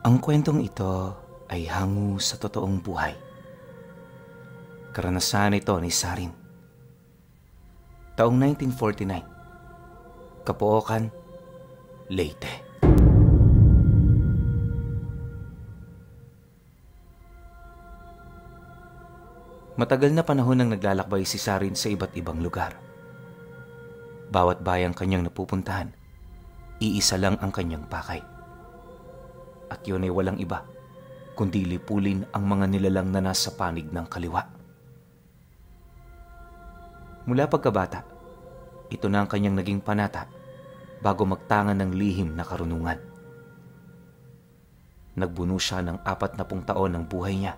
Ang kwentong ito ay hango sa totoong buhay. Karanasan ito ni Sarin. Taong 1949, Capoocan, Leyte. Matagal na panahon nang naglalakbay si Sarin sa iba't ibang lugar. Bawat bayang kanyang napupuntahan, iisa lang ang kanyang pakay. At yun ay walang iba, kundi lipulin ang mga nilalang na nasa panig ng kaliwa. Mula pagkabata, ito na ang kanyang naging panata bago magtangan ng lihim na karunungan. Nagbuno siya ng 40 taon ng buhay niya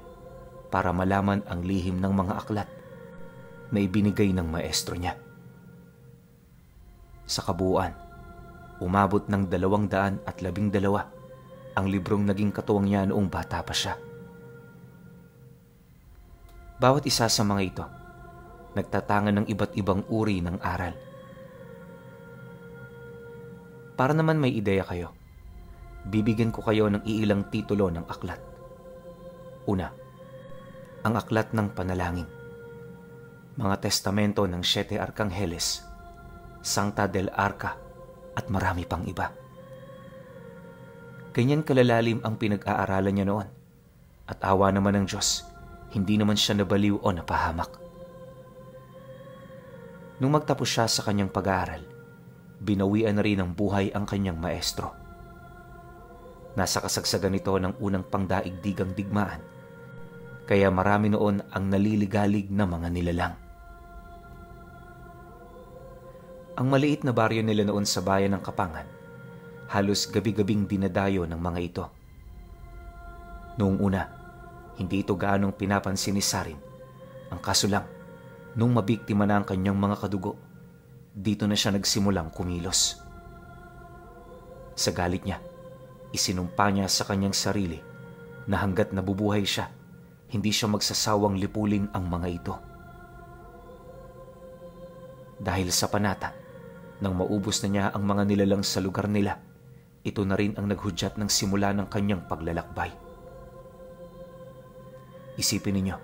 para malaman ang lihim ng mga aklat na ibinigay ng maestro niya. Sa kabuuan, umabot ng 212 ang librong naging katuwang niya noong bata pa siya. Bawat isa sa mga ito, nagtatangan ng iba't ibang uri ng aral. Para naman may ideya kayo, bibigyan ko kayo ng iilang titulo ng aklat. Una, ang aklat ng panalangin, mga testamento ng 7 Arcangheles, Sancta del Arca at marami pang iba. Ganyan kalalalim ang pinag-aaralan niya noon. At awa naman ng Diyos, hindi naman siya nabaliw o napahamak. Nung magtapos siya sa kanyang pag-aaral, binawian na rin ng buhay ang kanyang maestro. Nasa kasagsagan ito ng unang pangdaigdigang digmaan, kaya marami noon ang naliligalig na mga nilalang. Ang maliit na baryo nila noon sa bayan ng Kapangan, halos gabi-gabing dinadayo ng mga ito. Noong una, hindi ito gaanong pinapansin ni Sarin. Ang kaso lang, nung mabiktima na ang kanyang mga kadugo, dito na siya nagsimulang kumilos. Sa galit niya, isinumpa niya sa kanyang sarili na hanggat nabubuhay siya, hindi siya magsasawang lipulin ang mga ito. Dahil sa panata, nang maubos na niya ang mga nilalang sa lugar nila, ito na rin ang naghudyat ng simula ng kanyang paglalakbay. Isipin ninyo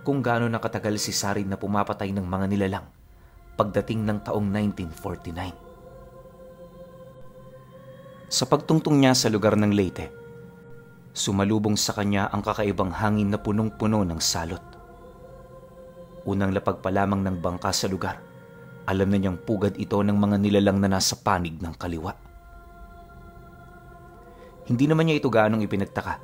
kung gaano nakatagal si Sarin na pumapatay ng mga nilalang pagdating ng taong 1949. Sa pagtungtong niya sa lugar ng Leyte, sumalubong sa kanya ang kakaibang hangin na punong-puno ng salot. Unang lapag pa lamang ng bangka sa lugar, alam na niyang pugad ito ng mga nilalang na nasa panig ng kaliwa. Hindi naman niya ito gaanong ipinagtaka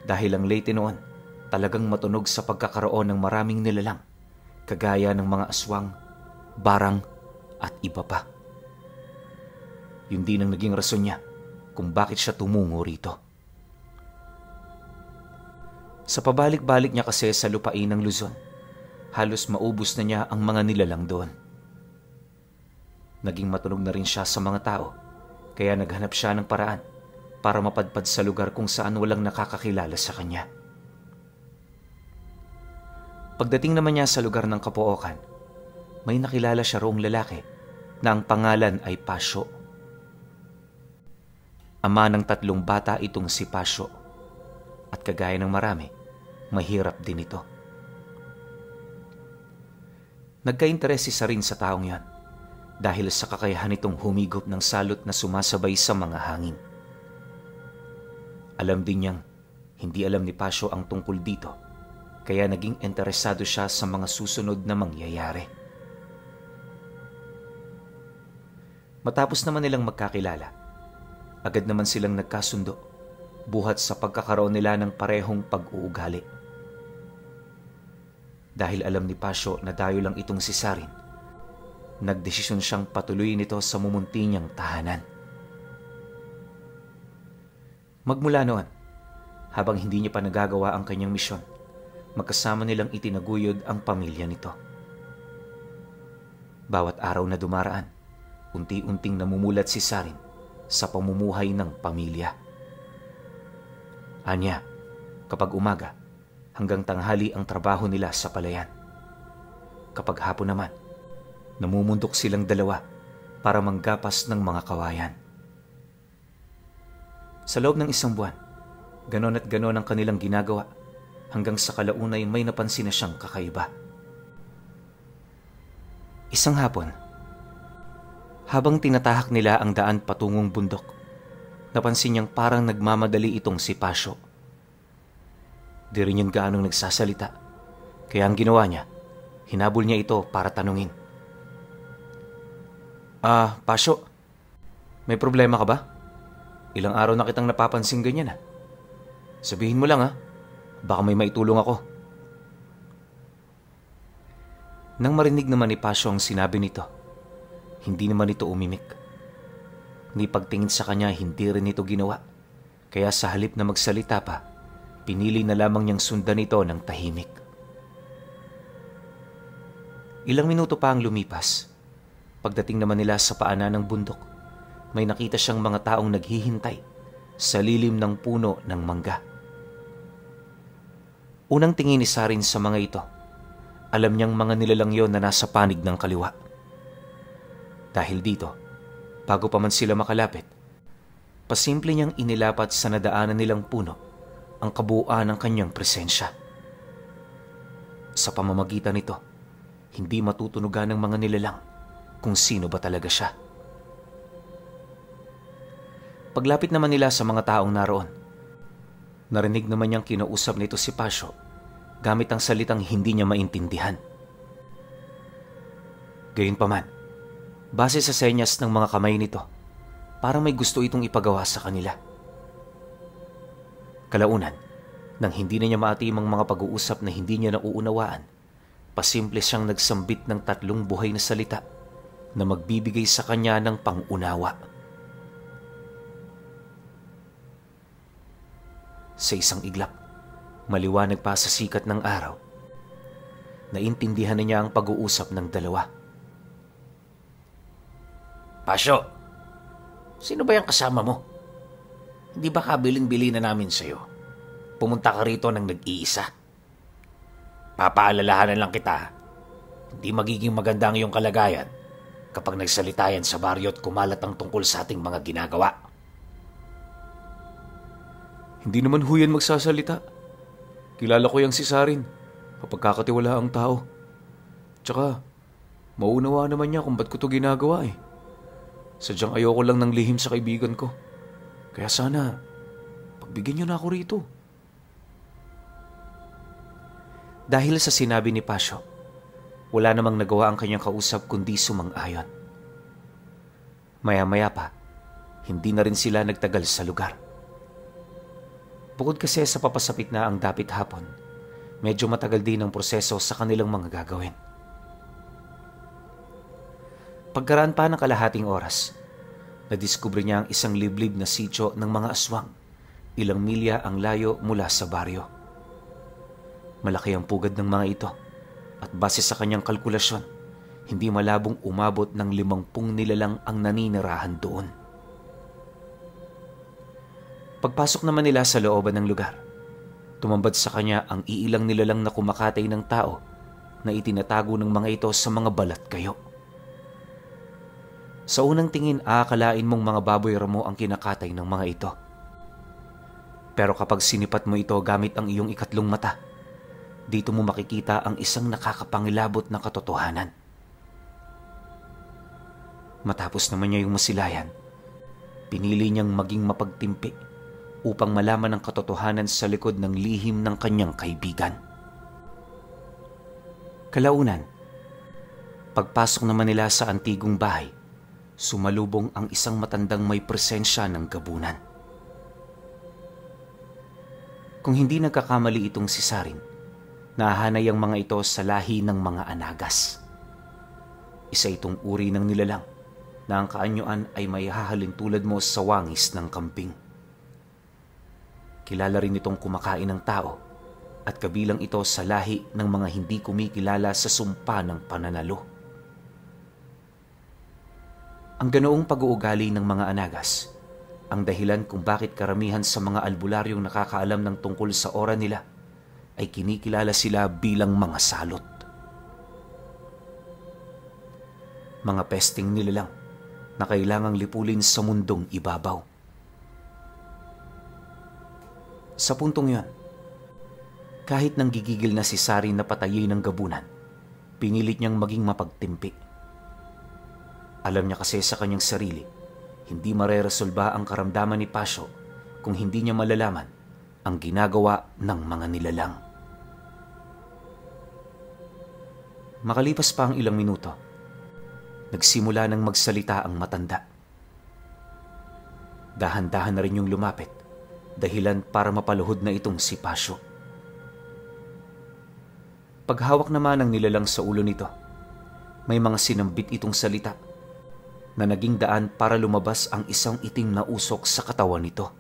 dahil ang Leyte noon talagang matunog sa pagkakaroon ng maraming nilalang kagaya ng mga aswang, barang at iba pa. Yun din ang naging rason niya kung bakit siya tumungo rito. Sa pabalik-balik niya kasi sa lupain ng Luzon, halos maubos na niya ang mga nilalang doon. Naging matunog na rin siya sa mga tao kaya naghanap siya ng paraan para mapadpad sa lugar kung saan walang nakakakilala sa kanya. Pagdating naman niya sa lugar ng Capoocan, may nakilala siya roong lalaki na ang pangalan ay Pasyo. Ama ng 3 bata itong si Pasyo at kagaya ng marami, mahirap din ito. Nagka-interes si Sarin sa taong yan dahil sa kakayahan nitong humigop ng salot na sumasabay sa mga hangin. Alam din niyang hindi alam ni Pasyo ang tungkol dito, kaya naging interesado siya sa mga susunod na mangyayari. Matapos naman nilang magkakilala, agad naman silang nagkasundo, buhat sa pagkakaroon nila ng parehong pag-uugali. Dahil alam ni Pasyo na dayo lang itong si Sarin, nagdesisyon siyang patuloy nito sa mumunti niyang tahanan. Magmula noon, habang hindi niya pa nagagawa ang kanyang misyon, magkasama nilang itinaguyod ang pamilya nito. Bawat araw na dumaraan, unti-unting namumulat si Sarin sa pamumuhay ng pamilya. Anya, kapag umaga, hanggang tanghali ang trabaho nila sa palayan. Kapag hapon naman, namumundok silang dalawa para manggapas ng mga kawayan. Sa loob ng 1 buwan, Ganon at ganon ang kanilang ginagawa hanggang sa kalaunay may napansin na siyang kakaiba. Isang hapon, habang tinatahak nila ang daan patungong bundok, napansin niyang parang nagmamadali itong si Pasyo. Di rin yun gaanong nagsasalita, kaya ang ginawa niya, hinabol niya ito para tanungin. Pasyo, may problema ka ba? Ilang araw na kitang napapansin ganyan Sabihin mo lang baka may maitulong ako. Nang marinig naman ni Pasyo ang sinabi nito, hindi naman ito umimik. Ni pagtingin sa kanya, hindi rin ito ginawa. Kaya sa halip na magsalita pa, pinili na lamang niyang sundan ito ng tahimik. Ilang minuto pa ang lumipas. Pagdating naman nila sa paanan ng bundok, may nakita siyang mga taong naghihintay sa lilim ng puno ng mangga. Unang tingin ni Sarin sa mga ito, alam niyang mga nilalang yon na nasa panig ng kaliwa. Dahil dito, bago pa man sila makalapit, pasimple niyang inilapat sa nadaanan nilang puno ang kabuuan ng kanyang presensya. Sa pamamagitan nito, hindi matutunugan ng mga nilalang kung sino ba talaga siya. Paglapit naman nila sa mga taong naroon, narinig naman niyang kinausap nito si Pasyo gamit ang salitang hindi niya maintindihan. Gayunpaman, base sa senyas ng mga kamay nito, parang may gusto itong ipagawa sa kanila. Kalaunan, nang hindi na niya maatim ang mga pag-uusap na hindi niya nauunawaan, pasimple siyang nagsambit ng 3 buhay na salita na magbibigay sa kanya ng pang-unawa. Sa isang iglap, maliwanag pa sa sikat ng araw, naintindihan na niya ang pag-uusap ng dalawa. Pasyo, sino ba yung kasama mo? Hindi ba kabilin-bili na namin sa'yo? Pumunta ka rito ng nag-iisa. Papaalalahanan lang kita, hindi magiging maganda ang iyong kalagayan kapag nagsalita yan sa baryo at kumalat ang tungkol sa ating mga ginagawa. Hindi naman huyan magsasalita. Kilala ko yung si Sarin. Mapagkakatiwala ang tao. Tsaka, maunawa naman niya kung ba't ko to ginagawa Sadyang ayoko lang ng lihim sa kaibigan ko. Kaya sana, pagbigyan niyo na ako rito. Dahil sa sinabi ni Pasyo, wala namang nagawa ang kanyang kausap kundi sumang-ayon. Maya-maya pa, hindi na rin sila nagtagal sa lugar. Bukod kasi sa papasapit na ang dapit hapon, medyo matagal din ang proseso sa kanilang mga gagawin. Pagkaraan pa ng kalahating oras, nadiskubre niya ang isang liblib na sityo ng mga aswang, ilang milya ang layo mula sa baryo. Malaki ang pugad ng mga ito at base sa kanyang kalkulasyon, hindi malabong umabot ng 50 nilalang ang naninirahan doon. Pagpasok naman nila sa looban ng lugar, tumambad sa kanya ang iilang nilalang na kumakatay ng tao na itinatago ng mga ito sa mga balat kayo. Sa unang tingin, aakalain mong mga baboy ramo ang kinakatay ng mga ito. Pero kapag sinipat mo ito gamit ang iyong ikatlong mata, dito mo makikita ang isang nakakapangilabot na katotohanan. Matapos naman niya yung masilayan, pinili niyang maging mapagtimpi upang malaman ang katotohanan sa likod ng lihim ng kanyang kaibigan. Kalaunan, pagpasok naman nila sa antigong bahay, sumalubong ang isang matandang may presensya ng gabunan. Kung hindi nagkakamali itong si Sarin, nahahanay ang mga ito sa lahi ng mga anagas. Isa itong uri ng nilalang na ang kaanyuan ay may hahalin tulad mo sa wangis ng kambing. Kilala rin itong kumakain ng tao at kabilang ito sa lahi ng mga hindi kumikilala sa sumpa ng pananalo. Ang ganoong pag-uugali ng mga anagas ang dahilan kung bakit karamihan sa mga albularyong nakakaalam ng tungkol sa ora nila ay kinikilala sila bilang mga salot. Mga pesting nilalang na kailangang lipulin sa mundong ibabaw. Sa puntong yon, kahit nang gigigil na si Sari na patayin ng gabunan, pinilit niyang maging mapagtimpi. Alam niya kasi sa kanyang sarili, hindi mareresolba ang karamdaman ni Pasyo kung hindi niya malalaman ang ginagawa ng mga nilalang. Makalipas pa ang ilang minuto, nagsimula nang magsalita ang matanda. Dahan-dahan na rin yung lumapit, dahilan para mapaluhod na itong si Pasyo. Paghawak naman ng nilalang sa ulo nito, may mga sinambit itong salita na naging daan para lumabas ang isang itim na usok sa katawan nito.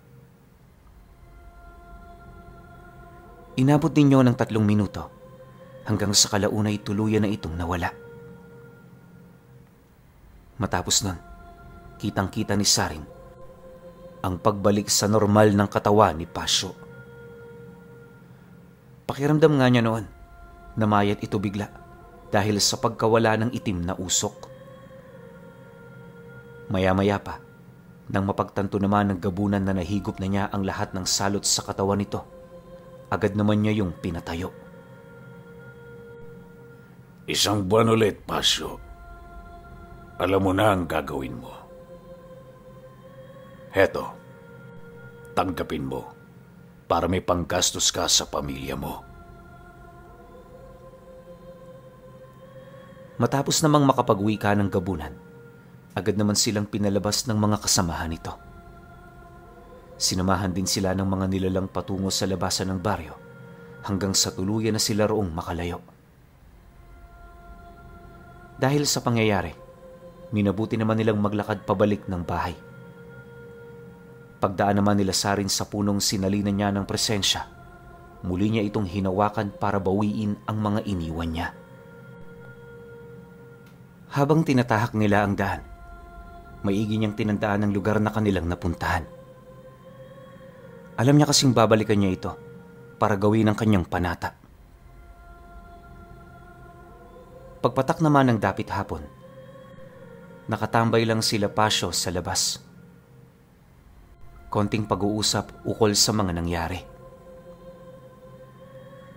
Inabot ninyo ng 3 minuto hanggang sa kalaunay tuluyan na itong nawala. Matapos nun, kitang-kita ni Saring ang pagbalik sa normal ng katawan ni Pasyo. Pakiramdam nga niya noon, namayat ito bigla dahil sa pagkawala ng itim na usok. Maya-maya pa, nang mapagtanto naman ng gabunan na nahigop na niya ang lahat ng salot sa katawan nito, agad naman niya yung pinatayo. Isang buwan ulit, Pasyo. Alam mo na ang gagawin mo. Heto, tanggapin mo para may panggastos ka sa pamilya mo. Matapos namang makapag-uwi ka ng gabunan, agad naman silang pinalabas ng mga kasamahan nito. Sinamahan din sila ng mga nilalang patungo sa labasan ng baryo hanggang sa tuluyan na sila roong makalayo. Dahil sa pangyayari, minabuti naman nilang maglakad pabalik ng bahay. Pagdaan naman nila Sarin sa punong sinalinan niya ng presensya, muli niya itong hinawakan para bawiin ang mga iniwan niya. Habang tinatahak nila ang daan, maigi niyang tinandaan ang lugar na kanilang napuntahan. Alam niya kasing babalikan niya ito para gawin ang kanyang panata. Pagpatak naman ng dapit hapon, nakatambay lang sila Pasyo sa labas. Konting pag-uusap ukol sa mga nangyari.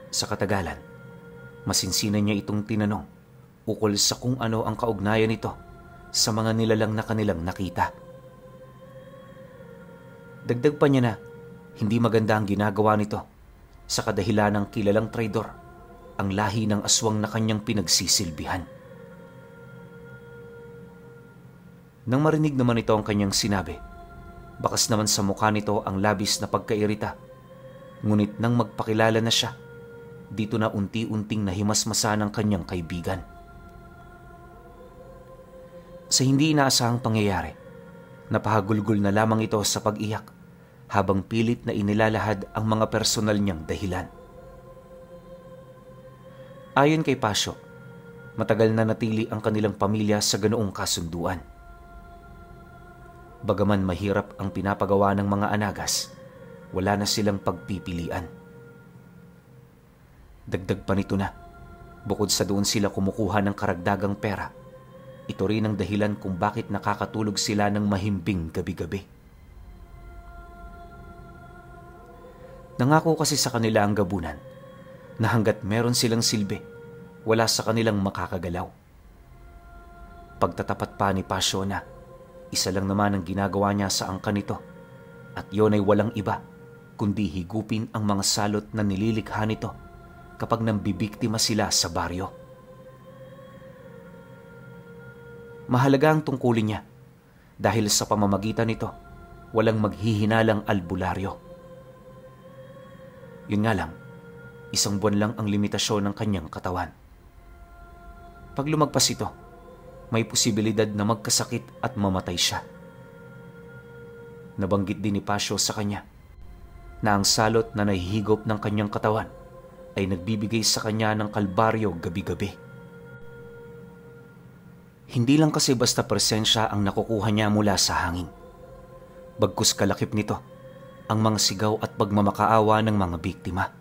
Sa katagalan, masinsinan niya itong tinanong ukol sa kung ano ang kaugnayan nito sa mga nilalang na kanilang nakita. Dagdag pa niya na hindi maganda ang ginagawa nito sa kadahilan ng kilalang traidor, ang lahi ng aswang na kanyang pinagsisilbihan. Nang marinig naman ito ang kanyang sinabi, bakas naman sa mukha nito ang labis na pagkairita. Ngunit nang magpakilala na siya, dito na unti-unting nahimasmasa ng kanyang kaibigan. Sa hindi inaasahang pangyayari, napahagulgol na lamang ito sa pag-iyak habang pilit na inilalahad ang mga personal niyang dahilan. Ayon kay Pasyo, matagal na natili ang kanilang pamilya sa ganoong kasunduan. Bagaman mahirap ang pinapagawa ng mga anagas, wala na silang pagpipilian. Dagdag pa nito na, bukod sa doon sila kumukuha ng karagdagang pera, ito rin ang dahilan kung bakit nakakatulog sila ng mahimbing gabi-gabi. Nangako kasi sa kanila ang gabunan na hanggat meron silang silbi, wala sa kanilang makakagalaw. Pagtatapat pa ni Pasyo na isa lang naman ang ginagawa niya sa angkan nito, at yon ay walang iba kundi higupin ang mga salot na nililikha nito kapag nambibiktima sila sa baryo. Mahalaga ang tungkulin niya dahil sa pamamagitan nito, walang maghihinalang albularyo. Yun nga lang, 1 buwan lang ang limitasyon ng kanyang katawan. Pag lumagpas ito, may posibilidad na magkasakit at mamatay siya. Nabanggit din ni Pasyo sa kanya na ang salot na nahihigop ng kanyang katawan ay nagbibigay sa kanya ng kalbaryo gabi-gabi. Hindi lang kasi basta presensya ang nakukuha niya mula sa hangin. Bagkus kalakip nito ang mga sigaw at pagmamakaawa ng mga biktima.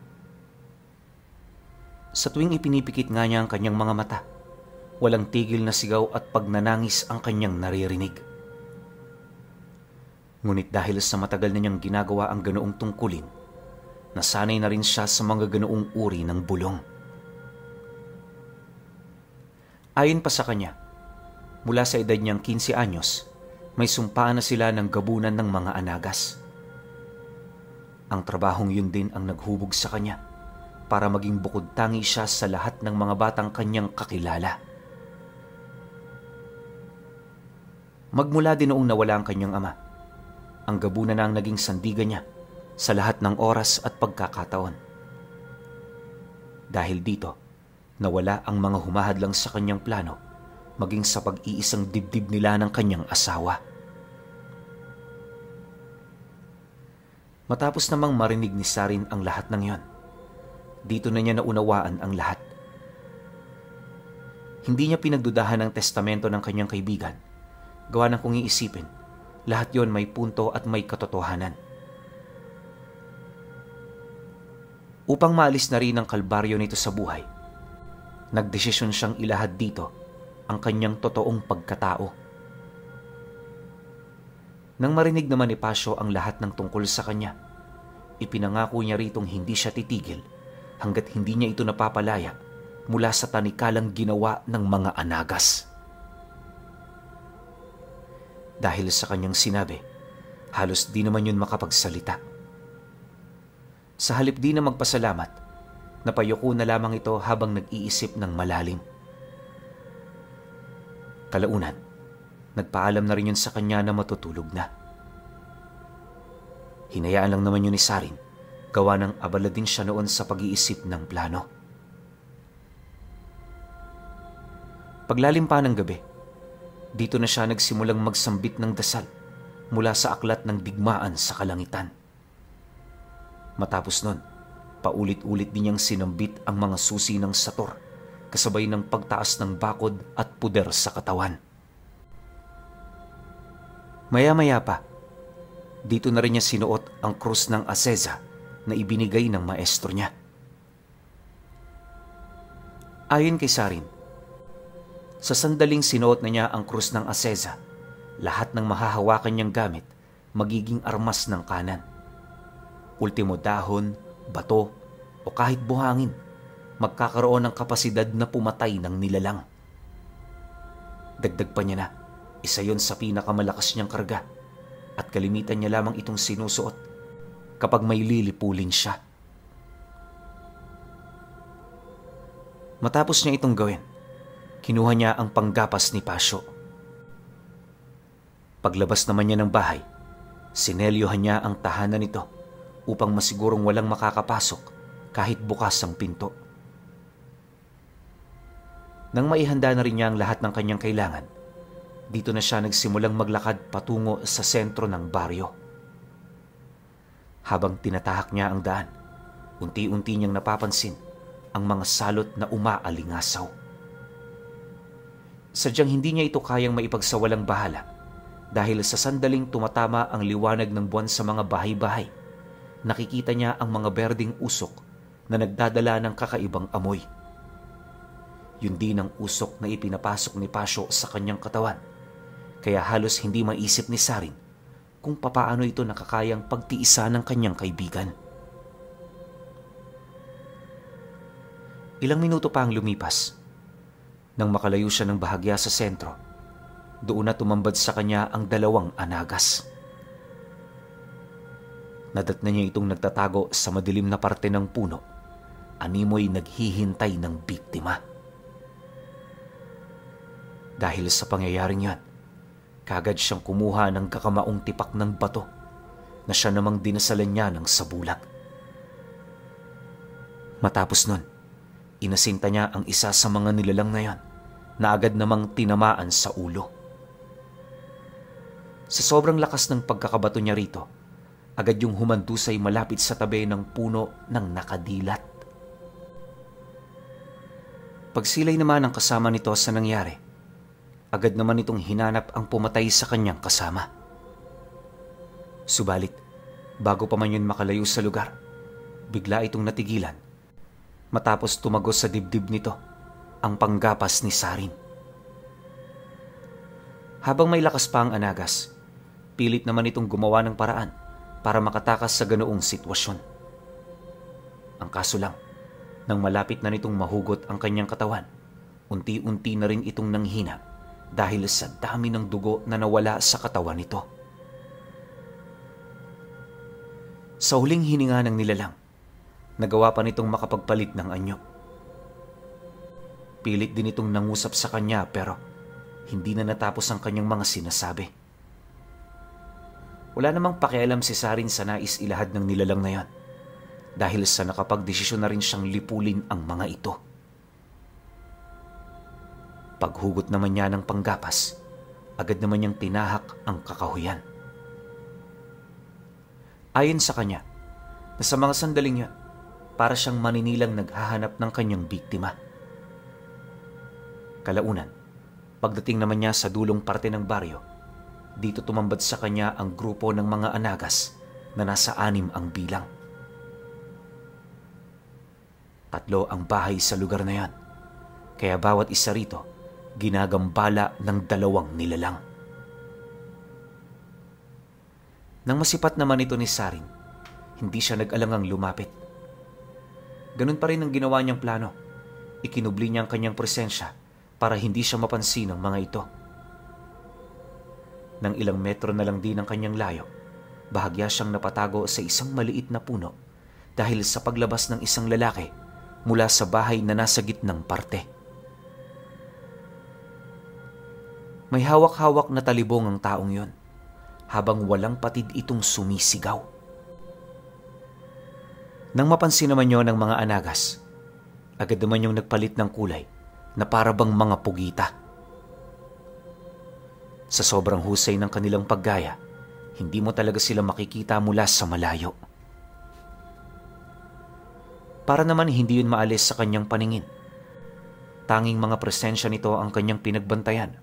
Sa tuwing ipinipikit nga niya ang kanyang mga mata, walang tigil na sigaw at pagnanangis ang kanyang naririnig. Ngunit dahil sa matagal na niyang ginagawa ang ganoong tungkulin, Nasanay na rin siya sa mga ganoong uri ng bulong. Ayon pa sa kanya, mula sa edad niyang 15 anyos, may sumpaan na sila ng gabunan ng mga anagas. Ang trabahong yun din ang naghubog sa kanya para maging bukod tangi siya sa lahat ng mga batang kanyang kakilala. Magmula din noong nawala ang kanyang ama, ang gabunan na ang naging sandigan niya sa lahat ng oras at pagkakataon. Dahil dito, nawala ang mga humahadlang sa kanyang plano maging sa pag-iisang dibdib nila ng kanyang asawa. Matapos namang marinig ni Sarin ang lahat ng yon, dito na niya naunawaan ang lahat. Hindi niya pinagdudahan ang testamento ng kanyang kaibigan. Gawa ng kung iisipin, lahat yon may punto at may katotohanan. Upang maalis na rin ang kalbaryo nito sa buhay, nagdesisyon siyang ilahad dito ang kanyang totoong pagkatao. Nang marinig naman ni Pasio ang lahat ng tungkol sa kanya, ipinangako niya ritong hindi siya titigil hanggat hindi niya ito napapalaya mula sa tanikalang ginawa ng mga anagas. Dahil sa kanyang sinabi, halos di naman yun makapagsalita. Sa halip di na magpasalamat, napayuko na lamang ito habang nag-iisip ng malalim. Kalaunan, nagpaalam na rin yun sa kanya na matutulog na. Hinayaan lang naman yun ni Sarin, gawa ng abala din siya noon sa pag-iisip ng plano. Paglalim pa ng gabi, dito na siya nagsimulang magsambit ng dasal mula sa aklat ng digmaan sa kalangitan. Matapos nun, paulit-ulit din niyang sinambit ang mga susi ng sator, kasabay ng pagtaas ng bakod at puder sa katawan. Maya-maya pa, dito na rin niya sinuot ang krus ng aseza na ibinigay ng maestro niya. Ayon kay Sarin, sa sandaling sinuot na niya ang krus ng aseza, lahat ng mahahawakan niyang gamit magiging armas ng kanan. Ultimo dahon, bato, o kahit buhangin, magkakaroon ng kapasidad na pumatay ng nilalang. Dagdag pa niya na, isa yon sa pinakamalakas niyang karga at kalimitan niya lamang itong sinusuot kapag may lilipulin siya. Matapos niya itong gawin, kinuha niya ang panggapas ni Pasio. Paglabas naman niya ng bahay, sinelyohan niya ang tahanan nito upang masigurong walang makakapasok kahit bukas ang pinto. Nang maihanda na rin niya ang lahat ng kanyang kailangan, dito na siya nagsimulang maglakad patungo sa sentro ng baryo. Habang tinatahak niya ang daan, unti-unti niyang napapansin ang mga salot na umaalingasaw. Sadyang hindi niya ito kayang maipagsawalang bahala dahil sa sandaling tumatama ang liwanag ng buwan sa mga bahay-bahay, nakikita niya ang mga berdeng usok na nagdadala ng kakaibang amoy. Yun din ang usok na ipinapasok ni Pasio sa kanyang katawan, kaya halos hindi maisip ni Sarin kung papaano ito nakakayang pagtiisa ng kanyang kaibigan. Ilang minuto pa ang lumipas. Nang makalayo siya ng bahagya sa sentro, doon na tumambad sa kanya ang dalawang anagas. Nadatna niya itong nagtatago sa madilim na parte ng puno. Animoy naghihintay ng biktima. Dahil sa pangyayaring yan, kagad siyang kumuha ng kakamaong tipak ng bato na siya namang dinasalan niya ng sabulag. Matapos nun, inasinta niya ang isa sa mga nilalang na yan na agad namang tinamaan sa ulo. Sa sobrang lakas ng pagkakabato niya rito, agad yung humandusay malapit sa tabi ng puno ng nakadilat. Pagsilay naman ng kasama nito sa nangyari, agad naman itong hinanap ang pumatay sa kanyang kasama. Subalit, bago pa man yun makalayo sa lugar, bigla itong natigilan matapos tumagos sa dibdib nito ang panggapas ni Sarin. Habang may lakas pa ang anagas, pilit naman itong gumawa ng paraan para makatakas sa ganoong sitwasyon. Ang kaso lang, nang malapit na nitong mahugot ang kanyang katawan, unti-unti na rin itong nanghina dahil sa dami ng dugo na nawala sa katawan nito. Sa huling hininga ng nilalang, nagawa pa nitong makapagpalit ng anyo. Pilit din itong nangusap sa kanya pero hindi na natapos ang kanyang mga sinasabi. Wala namang pakialam si Sarin sa nais ilahad ng nilalang na yon dahil sa nakapagdesisyon na rin siyang lipulin ang mga ito. Paghugot naman niya ng panggapas, agad naman niyang tinahak ang kakahuyan. Ayon sa kanya, na sa mga sandaling yun, para siyang maninilang naghahanap ng kanyang biktima. Kalaunan, pagdating naman niya sa dulong parte ng baryo, dito tumambad sa kanya ang grupo ng mga anagas na nasa 6 ang bilang. 3 ang bahay sa lugar na yan, kaya bawat isa rito ginagambala ng 2 nilalang. Nang masipat naman ito ni Sarin, hindi siya nag-alangang lumapit. Ganun pa rin ang ginawa niyang plano. Ikinubli niya ang kanyang presensya para hindi siya mapansin ng mga ito. Nang ilang metro na lang din ang kanyang layo, bahagya siyang napatago sa isang maliit na puno dahil sa paglabas ng isang lalaki mula sa bahay na nasa gitnang parte. May hawak-hawak na talibong ang taong yon, habang walang patid itong sumisigaw. Nang mapansin naman yon ng mga anagas, agad naman yung nagpalit ng kulay na para bang mga pugita. Sa sobrang husay ng kanilang paggaya, hindi mo talaga sila makikita mula sa malayo. Para naman hindi yun maalis sa kanyang paningin. Tanging mga presensya nito ang kanyang pinagbantayan,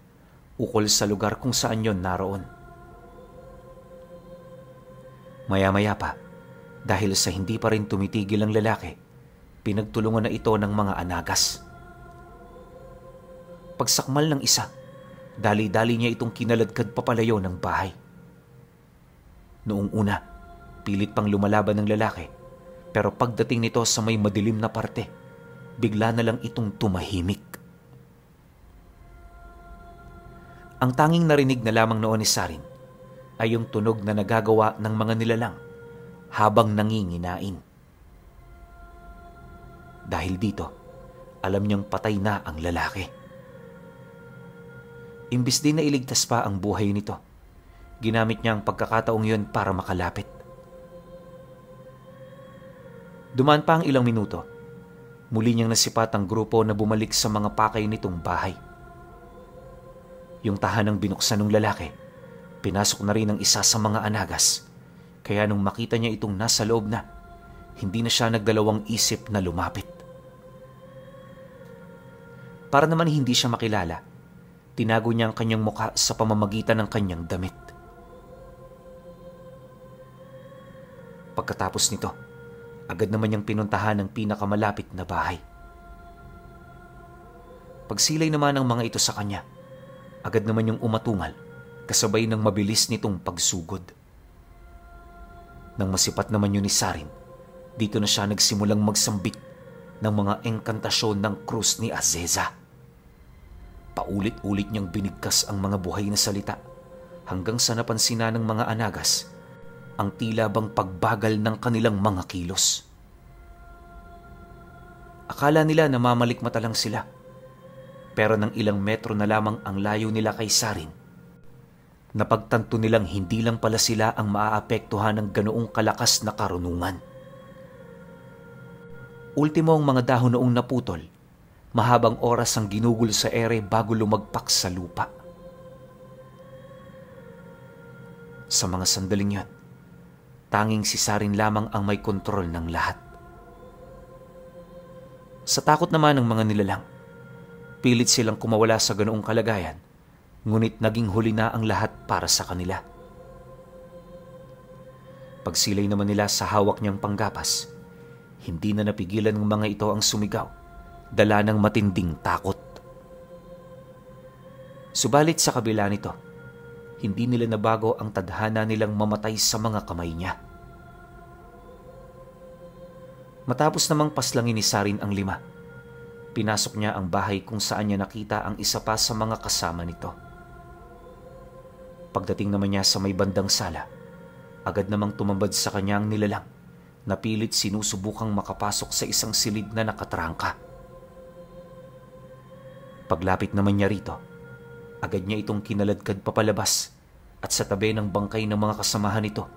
ukol sa lugar kung saan yon naroon. Maya-maya pa, dahil sa hindi pa rin tumitigil ang lalaki, pinagtulungan na ito ng mga anagas. Pagsakmal ng isa, dali-dali niya itong kinaladkad papalayo ng bahay. Noong una, pilit pang lumalaban ng lalaki, pero pagdating nito sa may madilim na parte, bigla na lang itong tumahimik. Ang tanging narinig na lamang noon ni Sarin ay yung tunog na nagagawa ng mga nilalang habang nanginginain. Dahil dito, alam niyang patay na ang lalaki. Imbis din na iligtas pa ang buhay nito, ginamit niya ang pagkakataong yun para makalapit. Dumaan pa ang ilang minuto, muli niyang nasipat ang grupo na bumalik sa mga pakay nitong bahay. Yung tahanang binuksan ng lalaki, pinasok na rin ang isa sa mga anagas, kaya nung makita niya itong nasa loob na, hindi na siya nagdalawang isip na lumapit. Para naman hindi siya makilala, tinago niya ang kanyang mukha sa pamamagitan ng kanyang damit. Pagkatapos nito, agad naman niyang pinuntahan ang pinakamalapit na bahay. Pagsilay naman ng mga ito sa kanya, agad naman niyang umatungal kasabay ng mabilis nitong pagsugod. Nang masipat naman yun ni Sarin, dito na siya nagsimulang magsambit ng mga engkantasyon ng krus ni Azeza. Paulit-ulit niyang binigkas ang mga buhay na salita hanggang sa napansin na ng mga anagas ang tila bang pagbagal ng kanilang mga kilos. Akala nila namamalikmata lang sila, pero nang ilang metro na lamang ang layo nila kay Sarin, napagtanto nilang hindi lang pala sila ang maaapektuhan ng ganoong kalakas na karunungan. Ultimo ang mga dahon noong naputol, mahabang oras ang ginugol sa ere bago lumagpak sa lupa. Sa mga sandaling yun, tanging si Sarin lamang ang may kontrol ng lahat. Sa takot naman ng mga nilalang, pilit silang kumawala sa ganoong kalagayan, ngunit naging huli na ang lahat para sa kanila. Pagsilay naman nila sa hawak niyang panggapas, hindi na napigilan ng mga ito ang sumigaw, dala ng matinding takot. Subalit sa kabila nito, hindi nila nabago ang tadhana nilang mamatay sa mga kamay niya. Matapos namang paslangin ni Sarin ang 5, pinasok niya ang bahay kung saan niya nakita ang isa pa sa mga kasama nito. Pagdating naman niya sa may bandang sala, agad namang tumambad sa kanya ang nilalang na pilit sinusubukang makapasok sa isang silid na nakatrangka. Paglapit naman niya rito, agad niya itong kinaladkad papalabas at sa tabi ng bangkay ng mga kasamahan nito,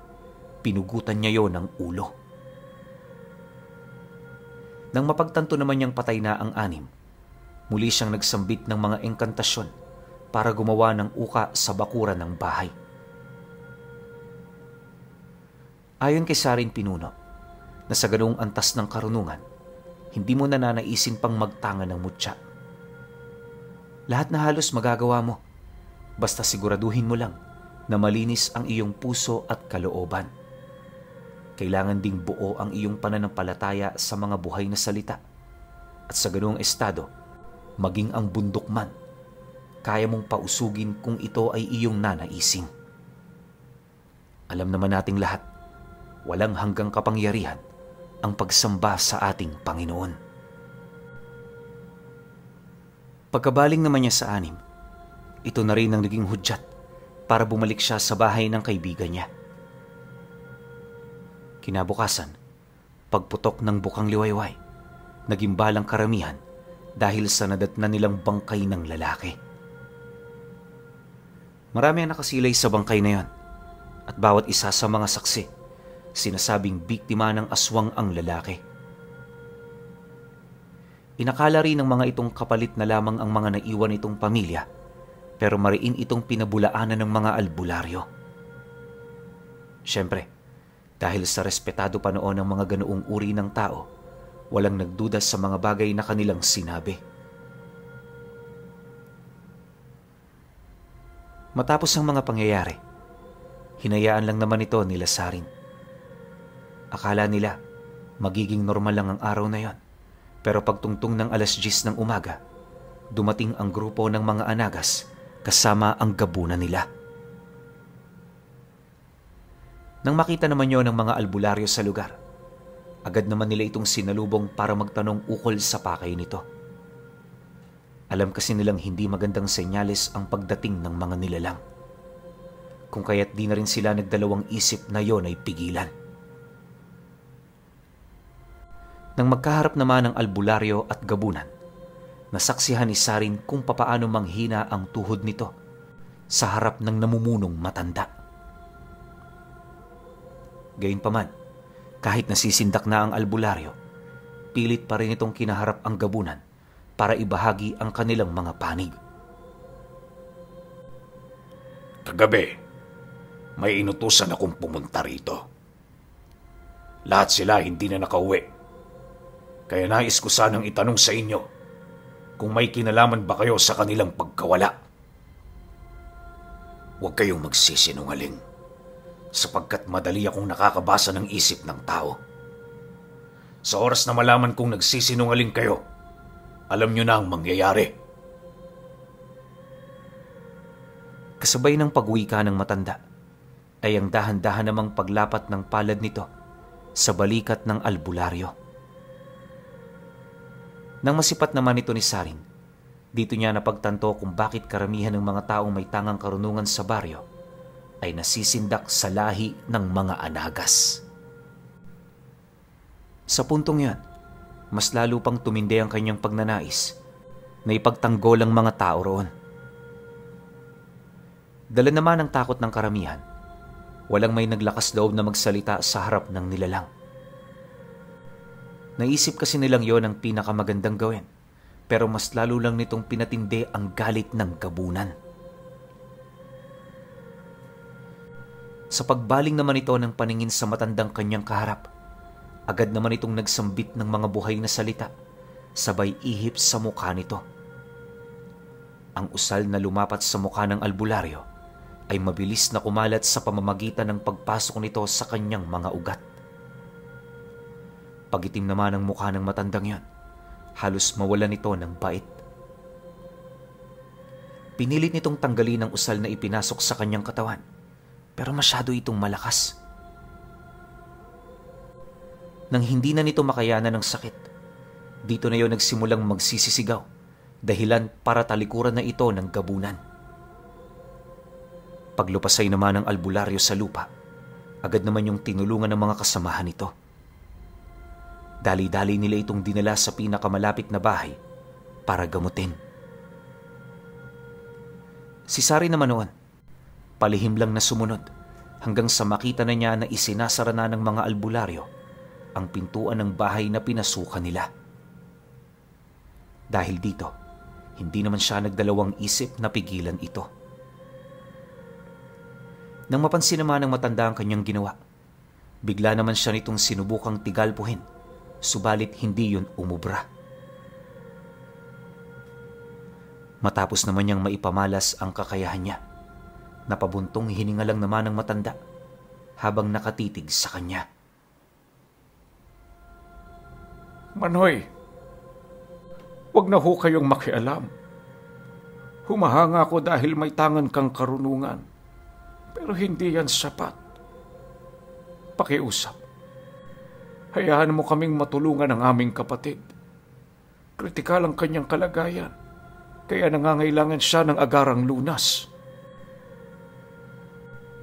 pinugutan niya yon ng ulo. Nang mapagtanto naman niyang patay na ang 6, muli siyang nagsambit ng mga engkantasyon para gumawa ng uka sa bakuran ng bahay. Ayon kay Saring Pinuno, na sa ganoong antas ng karunungan, hindi mo nananaisin pang magtanga ng mutya. Lahat na halos magagawa mo, basta siguraduhin mo lang na malinis ang iyong puso at kalooban. Kailangan ding buo ang iyong pananampalataya sa mga buhay na salita. At sa ganoong estado, maging ang bundok man, kaya mong pausugin kung ito ay iyong nanaisin. Alam naman nating lahat, walang hanggang kapangyarihan ang pagsamba sa ating Panginoon. Pagkabaling naman niya sa 6, ito na rin ang naging hudyat para bumalik siya sa bahay ng kaibigan niya. Kinabukasan, pagputok ng bukang liwayway, naging balang karamihan dahil sa nadatnan nilang bangkay ng lalaki. Marami ang nakasilay sa bangkay na yon at bawat isa sa mga saksi, sinasabing biktima ng aswang ang lalaki. Inakala rin ng mga itong kapalit na lamang ang mga naiwan itong pamilya, pero mariin itong pinabulaanan ng mga albularyo. Siyempre, dahil sa respetado pa noon ng mga ganoong uri ng tao, walang nagduda sa mga bagay na kanilang sinabi. Matapos ang mga pangyayari, hinayaan lang naman ito nila Sarin. Akala nila magiging normal lang ang araw na yon, pero pagtungtong ng 10:00 ng umaga, dumating ang grupo ng mga anagas kasama ang gabunan nila. Nang makita naman yon ng mga albularyo sa lugar, agad naman nila itong sinalubong para magtanong ukol sa pakay nito. Alam kasi nilang hindi magandang senyales ang pagdating ng mga nilalang, kung kaya't di na rin sila nagdalawang isip na yon ay pigilan. Nang magkaharap naman ang albularyo at gabunan, nasaksihan ni Sarin kung papaano manghina ang tuhod nito sa harap ng namumunong matanda. Gayunpaman, kahit nasisindak na ang albularyo, pilit pa rin itong kinaharap ang gabunan para ibahagi ang kanilang mga panig. Kagabi, may inutusan akong pumunta rito. Lahat sila hindi na nakauwi. Kaya nais ko sanang itanong sa inyo kung may kinalaman ba kayo sa kanilang pagkawala. Huwag kayong magsisinungaling, sapagkat madali akong nakakabasa ng isip ng tao. Sa oras na malaman kong nagsisinungaling kayo, alam nyo na ang mangyayari. Kasabay ng pagwika ng matanda, ay ang dahan-dahan namang paglapat ng palad nito sa balikat ng albularyo. Nang masipat naman ito ni Sarin, dito niya napagtanto kung bakit karamihan ng mga taong may tangang karunungan sa baryo ay nasisindak sa lahi ng mga anagas. Sa puntong yan, mas lalo pang tumindi ang kanyang pagnanais na ipagtanggol ang mga tao roon. Dala naman ang takot ng karamihan, walang may naglakas loob na magsalita sa harap ng nilalang. Naisip kasi nilang yon ang pinakamagandang gawin, pero mas lalo lang nitong pinatindi ang galit ng gabunan. Sa pagbaling naman ito ng paningin sa matandang kanyang kaharap, agad naman itong nagsambit ng mga buhay na salita, sabay ihip sa mukha nito. Ang usal na lumapat sa mukha ng albularyo ay mabilis na kumalat sa pamamagitan ng pagpasok nito sa kanyang mga ugat. Pagitim naman ang mukha ng matandang yon, halos mawalan ito ng bait. Pinilit nitong tanggalin ang usal na ipinasok sa kanyang katawan, pero masyado itong malakas. Nang hindi na nito makayanan ng sakit, dito na yon nagsimulang magsisisigaw, dahilan para talikuran na ito ng gabunan. Paglupasay naman ng albularyo sa lupa, agad naman yung tinulungan ng mga kasamahan nito. Dali-dali nila itong dinala sa pinakamalapit na bahay para gamutin. Si Sari naman noon, palihim lang na sumunod hanggang sa makita na niya na isinasara na ng mga albularyo ang pintuan ng bahay na pinasukan nila. Dahil dito, hindi naman siya nagdalawang isip na pigilan ito. Nang mapansin naman ng matanda ang kanyang ginawa, bigla naman siya nitong sinubukang tigalpuhin, subalit hindi yun umubra. Matapos naman niyang maipamalas ang kakayahan niya, napabuntong hininga lang naman ng matanda habang nakatitig sa kanya. Manoy, wag na ho kayong makialam. Humahanga ako dahil may tangan kang karunungan, pero hindi yan sapat. Pakiusap. Hayaan mo kaming matulungan ang aming kapatid. Kritikal ang kanyang kalagayan, kaya nangangailangan siya ng agarang lunas.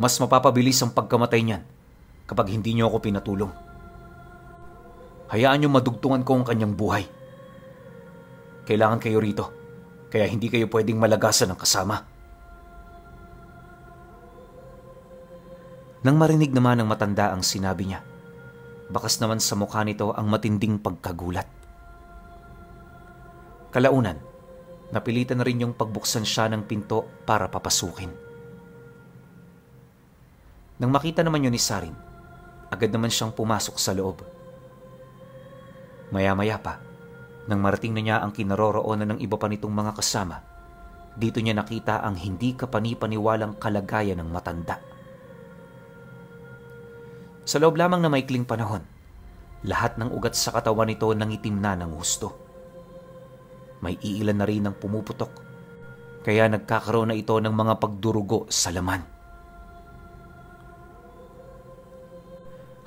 Mas mapapabilis ang pagkamatay niyan kapag hindi niyo ako pinatulong. Hayaan niyo madugtungan ko ang kanyang buhay. Kailangan kayo rito, kaya hindi kayo pwedeng malagasan ng kasama. Nang marinig naman ng matanda ang sinabi niya, bakas naman sa mukha nito ang matinding pagkagulat. Kalaunan, napilitan na rin yung pagbuksan siya ng pinto para papasukin. Nang makita naman yun ni Sarin, agad naman siyang pumasok sa loob. Maya-maya pa, nang marating na niya ang kinaroroonan ng iba pa nitong mga kasama, dito niya nakita ang hindi kapani-paniwalang kalagayan ng matanda. Sa loob lamang na maikling panahon, lahat ng ugat sa katawan nito nangitim na ng husto. May iilan na rin ang pumuputok, kaya nagkakaroon na ito ng mga pagdurugo sa laman.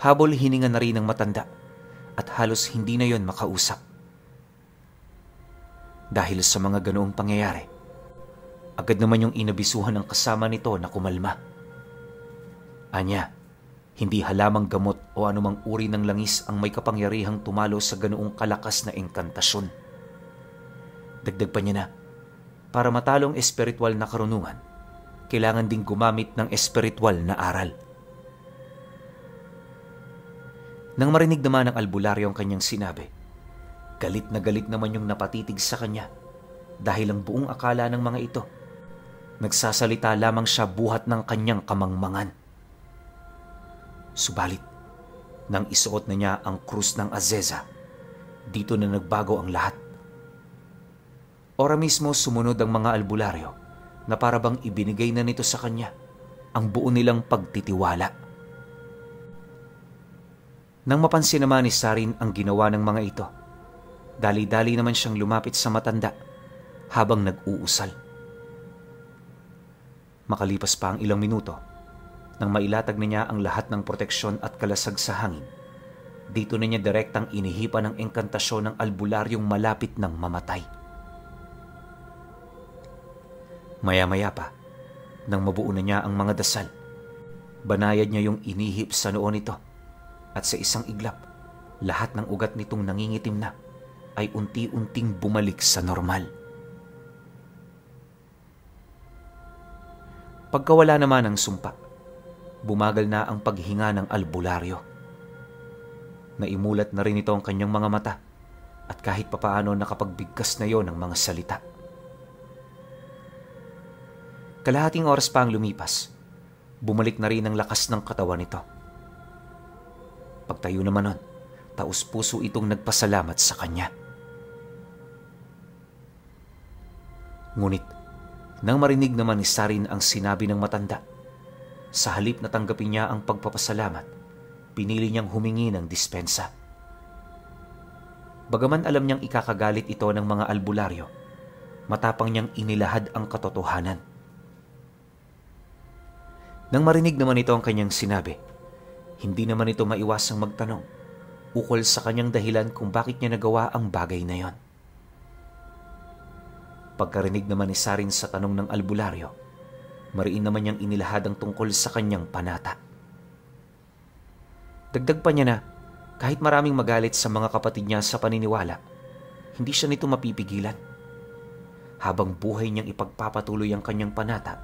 Habol hininga na rin ng matanda at halos hindi na yon makausap. Dahil sa mga ganoong pangyayari, agad naman yung inabisuhan ng kasama nito na kumalma. Anya, hindi halamang gamot o anumang uri ng langis ang may kapangyarihang tumalo sa ganoong kalakas na engkantasyon. Dagdag pa niya na, para matalong espiritual na karunungan, kailangan ding gumamit ng espiritual na aral. Nang marinig naman ng albularyo ang kanyang sinabi, galit na galit naman yung napatitig sa kanya dahil ang buong akala ng mga ito, nagsasalita lamang siya buhat ng kanyang kamangmangan. Subalit, nang isuot na niya ang krus ng Azeza, dito na nagbago ang lahat. Ora mismo sumunod ang mga albularyo na para bang ibinigay na nito sa kanya ang buo nilang pagtitiwala. Nang mapansin naman ni Sarin ang ginawa ng mga ito, dali-dali naman siyang lumapit sa matanda habang nag-uusal. Makalipas pa ang ilang minuto, nang mailatag na niya ang lahat ng proteksyon at kalasag sa hangin, dito na niya direktang inihipan ng engkantasyon ng albularyong malapit ng mamatay. Maya-maya pa, nang mabuo na niya ang mga dasal, banayad niya yung inihip sa noo nito at sa isang iglap, lahat ng ugat nitong nangingitim na ay unti-unting bumalik sa normal. Pagkawala naman ng sumpa, bumagal na ang paghinga ng albularyo. Naimulat na rin ito ang kanyang mga mata at kahit papaano nakapagbigkas na yon ng mga salita. Kalahating oras pa ang lumipas, bumalik na rin ang lakas ng katawan nito. Pagtayo naman nun, taus-puso itong nagpasalamat sa kanya. Ngunit, nang marinig naman ni Sarin ang sinabi ng matanda, sa halip na tanggapin niya ang pagpapasalamat, pinili niyang humingi ng dispensa. Bagaman alam niyang ikakagalit ito ng mga albularyo, matapang niyang inilahad ang katotohanan. Nang marinig naman ito ang kanyang sinabi, hindi naman ito maiwasang magtanong ukol sa kanyang dahilan kung bakit niya nagawa ang bagay na yon. Pagkarinig naman ni Sarin sa tanong ng albularyo, mariin naman niyang inilahad ang tungkol sa kanyang panata. Dagdag pa niya na kahit maraming magalit sa mga kapatid niya sa paniniwala, hindi siya nito mapipigilan. Habang buhay niyang ipagpapatuloy ang kanyang panata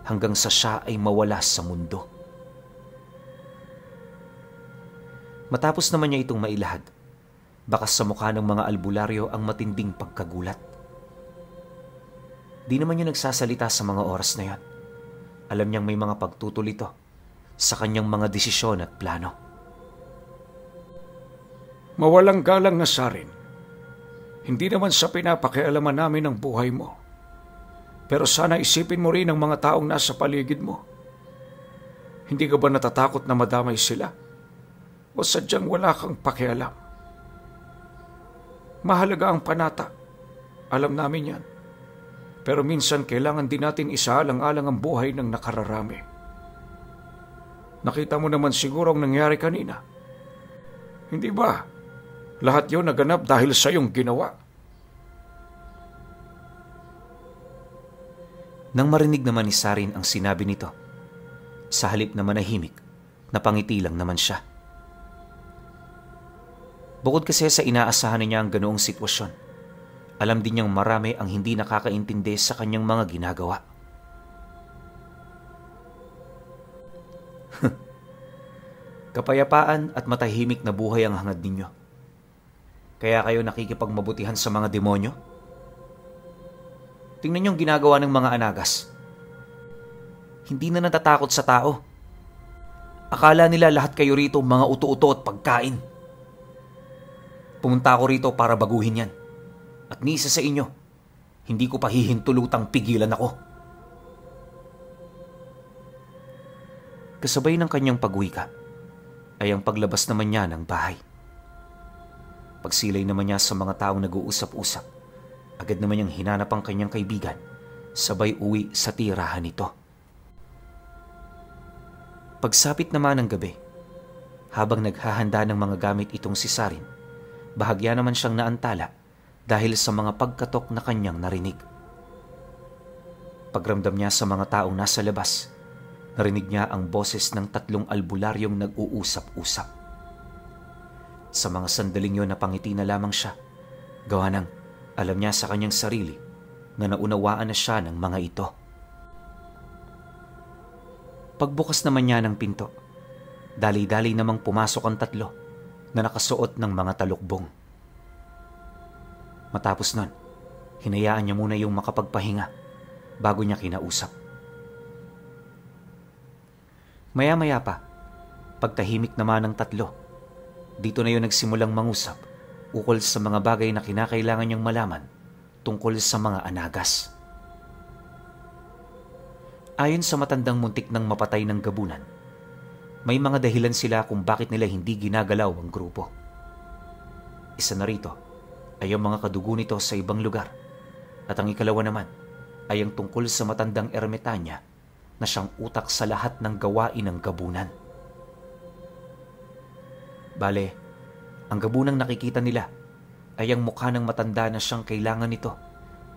hanggang sa siya ay mawala sa mundo. Matapos naman niya itong mailahad, bakas sa mukha ng mga albularyo ang matinding pagkagulat. Di naman niya nagsasalita sa mga oras na yon. Alam niyang may mga pagtutol ito sa kanyang mga desisyon at plano. Mawalang galang na Sarin. Hindi naman sa pinapakialaman namin ang buhay mo. Pero sana isipin mo rin ang mga taong nasa paligid mo. Hindi ka ba natatakot na madamay sila? O sadyang wala kang pakialam? Mahalaga ang panata. Alam namin yan. Pero minsan kailangan din natin isaalang-alang ang buhay ng nakararami. Nakita mo naman siguro ang nangyari kanina. Hindi ba? Lahat yun naganap dahil sa iyong ginawa. Nang marinig naman ni Sarin ang sinabi nito, sa halip na manahimik, napangiti lang naman siya. Bukod kasi sa inaasahan niya ang ganoong sitwasyon, alam din niyang marami ang hindi nakakaintindi sa kanyang mga ginagawa. Kapayapaan at matahimik na buhay ang hangad ninyo. Kaya kayo nakikipagmabutihan sa mga demonyo? Tingnan niyo ang ginagawa ng mga anagas. Hindi na natatakot sa tao. Akala nila lahat kayo rito mga uto-uto at pagkain. Pumunta ako rito para baguhin yan. At ni isa sa inyo, hindi ko pa hihintulutang pigilan ako. Kasabay ng kanyang pagwika ay ang paglabas naman niya ng bahay. Pagsilay naman niya sa mga taong nag-uusap-usap, agad naman niyang hinanap ang kanyang kaibigan, sabay uwi sa tirahan nito. Pagsapit naman ng gabi, habang naghahanda ng mga gamit itong si Sarin, bahagya naman siyang naantala dahil sa mga pagkatok na kanyang narinig. Pagramdam niya sa mga taong nasa labas, narinig niya ang boses ng 3 albularyong nag-uusap-usap. Sa mga sandaling yon napangiti na lamang siya, gawa ng alam niya sa kanyang sarili na naunawaan na siya ng mga ito. Pagbukas naman niya ng pinto, dali-dali namang pumasok ang 3 na nakasuot ng mga talukbong. Matapos nun, hinayaan niya muna yung makapagpahinga bago niya kinausap. Maya-maya pa, pagtahimik naman ng 3, dito na yun nagsimulang mangusap ukol sa mga bagay na kinakailangan niyang malaman tungkol sa mga anagas. Ayon sa matandang muntik ng mapatay ng gabunan, may mga dahilan sila kung bakit nila hindi ginagalaw ang grupo. Isa na rito ay ang mga kadugo nito sa ibang lugar, at ang ikalawa naman ay ang tungkol sa matandang ermitanya na siyang utak sa lahat ng gawain ng gabunan. Bale, ang gabunang nakikita nila ay ang mukha ng matanda na siyang kailangan nito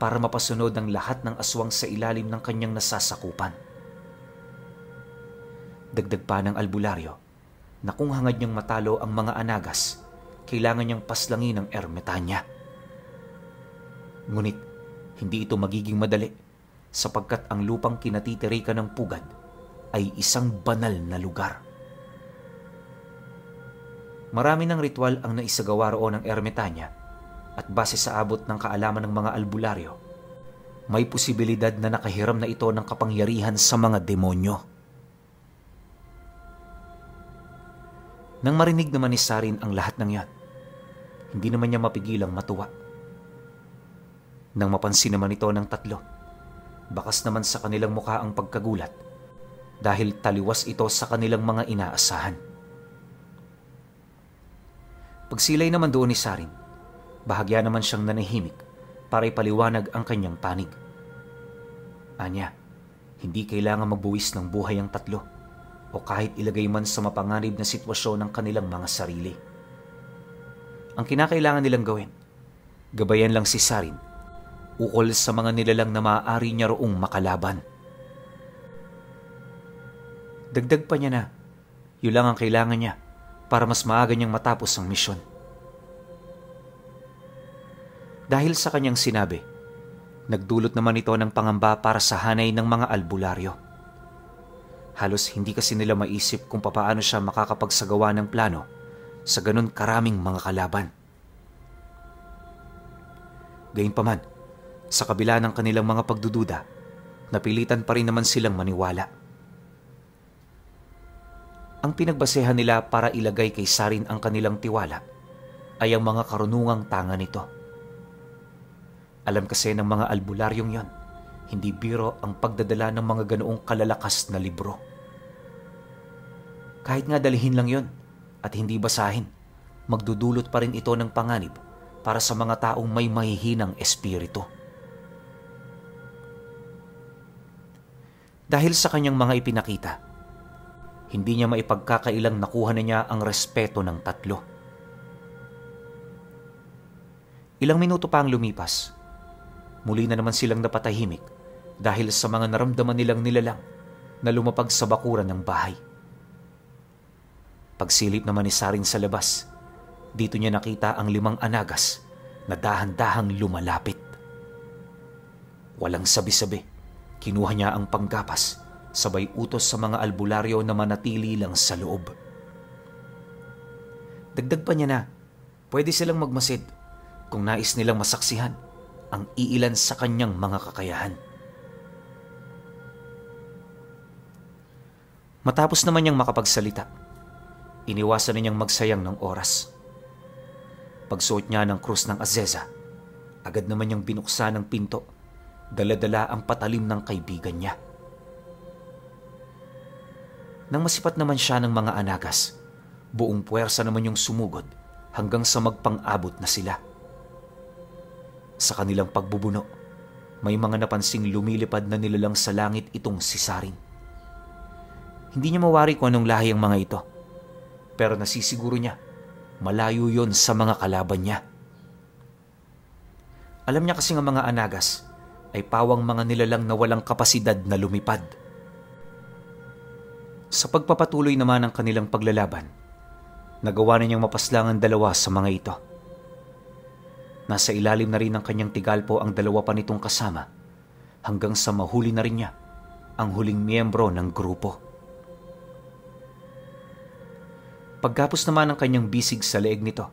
para mapasunod ang lahat ng aswang sa ilalim ng kanyang nasasakupan. Dagdag pa ng albularyo na kung hangad niyang matalo ang mga anagas, kailangan niyang paslangin ang ermitanya. Ngunit, hindi ito magiging madali sapagkat ang lupang kinatitirikan ng pugad ay isang banal na lugar. Marami ng ritual ang naisagawa roon ng ermitanya at base sa abot ng kaalaman ng mga albularyo, may posibilidad na nakahiram na ito ng kapangyarihan sa mga demonyo. Nang marinig naman ni Sarin ang lahat ng yan, hindi naman niya mapigilang matuwa. Nang mapansin naman ito ng 3, bakas naman sa kanilang mukha ang pagkagulat dahil taliwas ito sa kanilang mga inaasahan. Pagsilay naman doon ni Sarin, bahagya naman siyang nanahimik para ipaliwanag ang kanyang panig. Anya, hindi kailangan magbuwis ng buhay ang 3 o kahit ilagay man sa mapanganib na sitwasyon ng kanilang mga sarili. Ang kinakailangan nilang gawin, gabayan lang si Sarin ukol sa mga nilalang na maaari niya roong makalaban. Dagdag pa niya na, yun lang ang kailangan niya para mas maaga niyang matapos ang misyon. Dahil sa kanyang sinabi, nagdulot naman ito ng pangamba para sa hanay ng mga albularyo. Halos hindi kasi nila maisip kung papaano siya makakapagsagawa ng plano sa ganun karaming mga kalaban. Gayunpaman, sa kabila ng kanilang mga pagdududa, napilitan pa rin naman silang maniwala. Ang pinagbasehan nila para ilagay kay Sarin ang kanilang tiwala ay ang mga karunungang tanga nito. Alam kasi ng mga albularyong yon, hindi biro ang pagdadala ng mga ganoong kalalakas na libro. Kahit nga dalihin lang yon at hindi basahin, magdudulot pa rin ito ng panganib para sa mga taong may mahihinang espiritu. Dahil sa kanyang mga ipinakita, hindi niya maipagkakailang nakuha na niya ang respeto ng tatlo. Ilang minuto pa ang lumipas, muli na naman silang napatahimik dahil sa mga naramdaman nilang nilalang na lumapag sa bakuran ng bahay. Pagsilip naman ni Sarin sa labas, dito niya nakita ang 5 anagas na dahan-dahang lumalapit. Walang sabi-sabi, kinuha niya ang panggapas, sabay utos sa mga albularyo na manatili lang sa loob. Dagdag pa niya na, pwede silang magmasid kung nais nilang masaksihan ang iilan sa kanyang mga kakayahan. Matapos naman niyang makapagsalita, iniwasan na niyang magsayang ng oras. Pagsuot niya ng krus ng Azeza, agad naman niyang binuksan ang pinto, dala-dala ang patalim ng kaibigan niya. Nang masipat naman siya ng mga anagas, buong puwersa naman yung sumugod hanggang sa magpang-abot na sila. Sa kanilang pagbubuno, may mga napansing lumilipad na nilalang sa langit itong si Sarin. Hindi niya mawari kung anong lahi ang mga ito, pero nasisiguro niya, malayo yon sa mga kalaban niya. Alam niya kasi ng mga anagas ay pawang mga nilalang na walang kapasidad na lumipad. Sa pagpapatuloy naman ng kanilang paglalaban, nagawa na niyang mapaslang ang 2 sa mga ito. Nasa ilalim na rin ng kanyang tigalpo ang 2 pa nitong kasama hanggang sa mahuli na rin niya ang huling miyembro ng grupo. Pagkapos naman ng kanyang bisig sa leeg nito,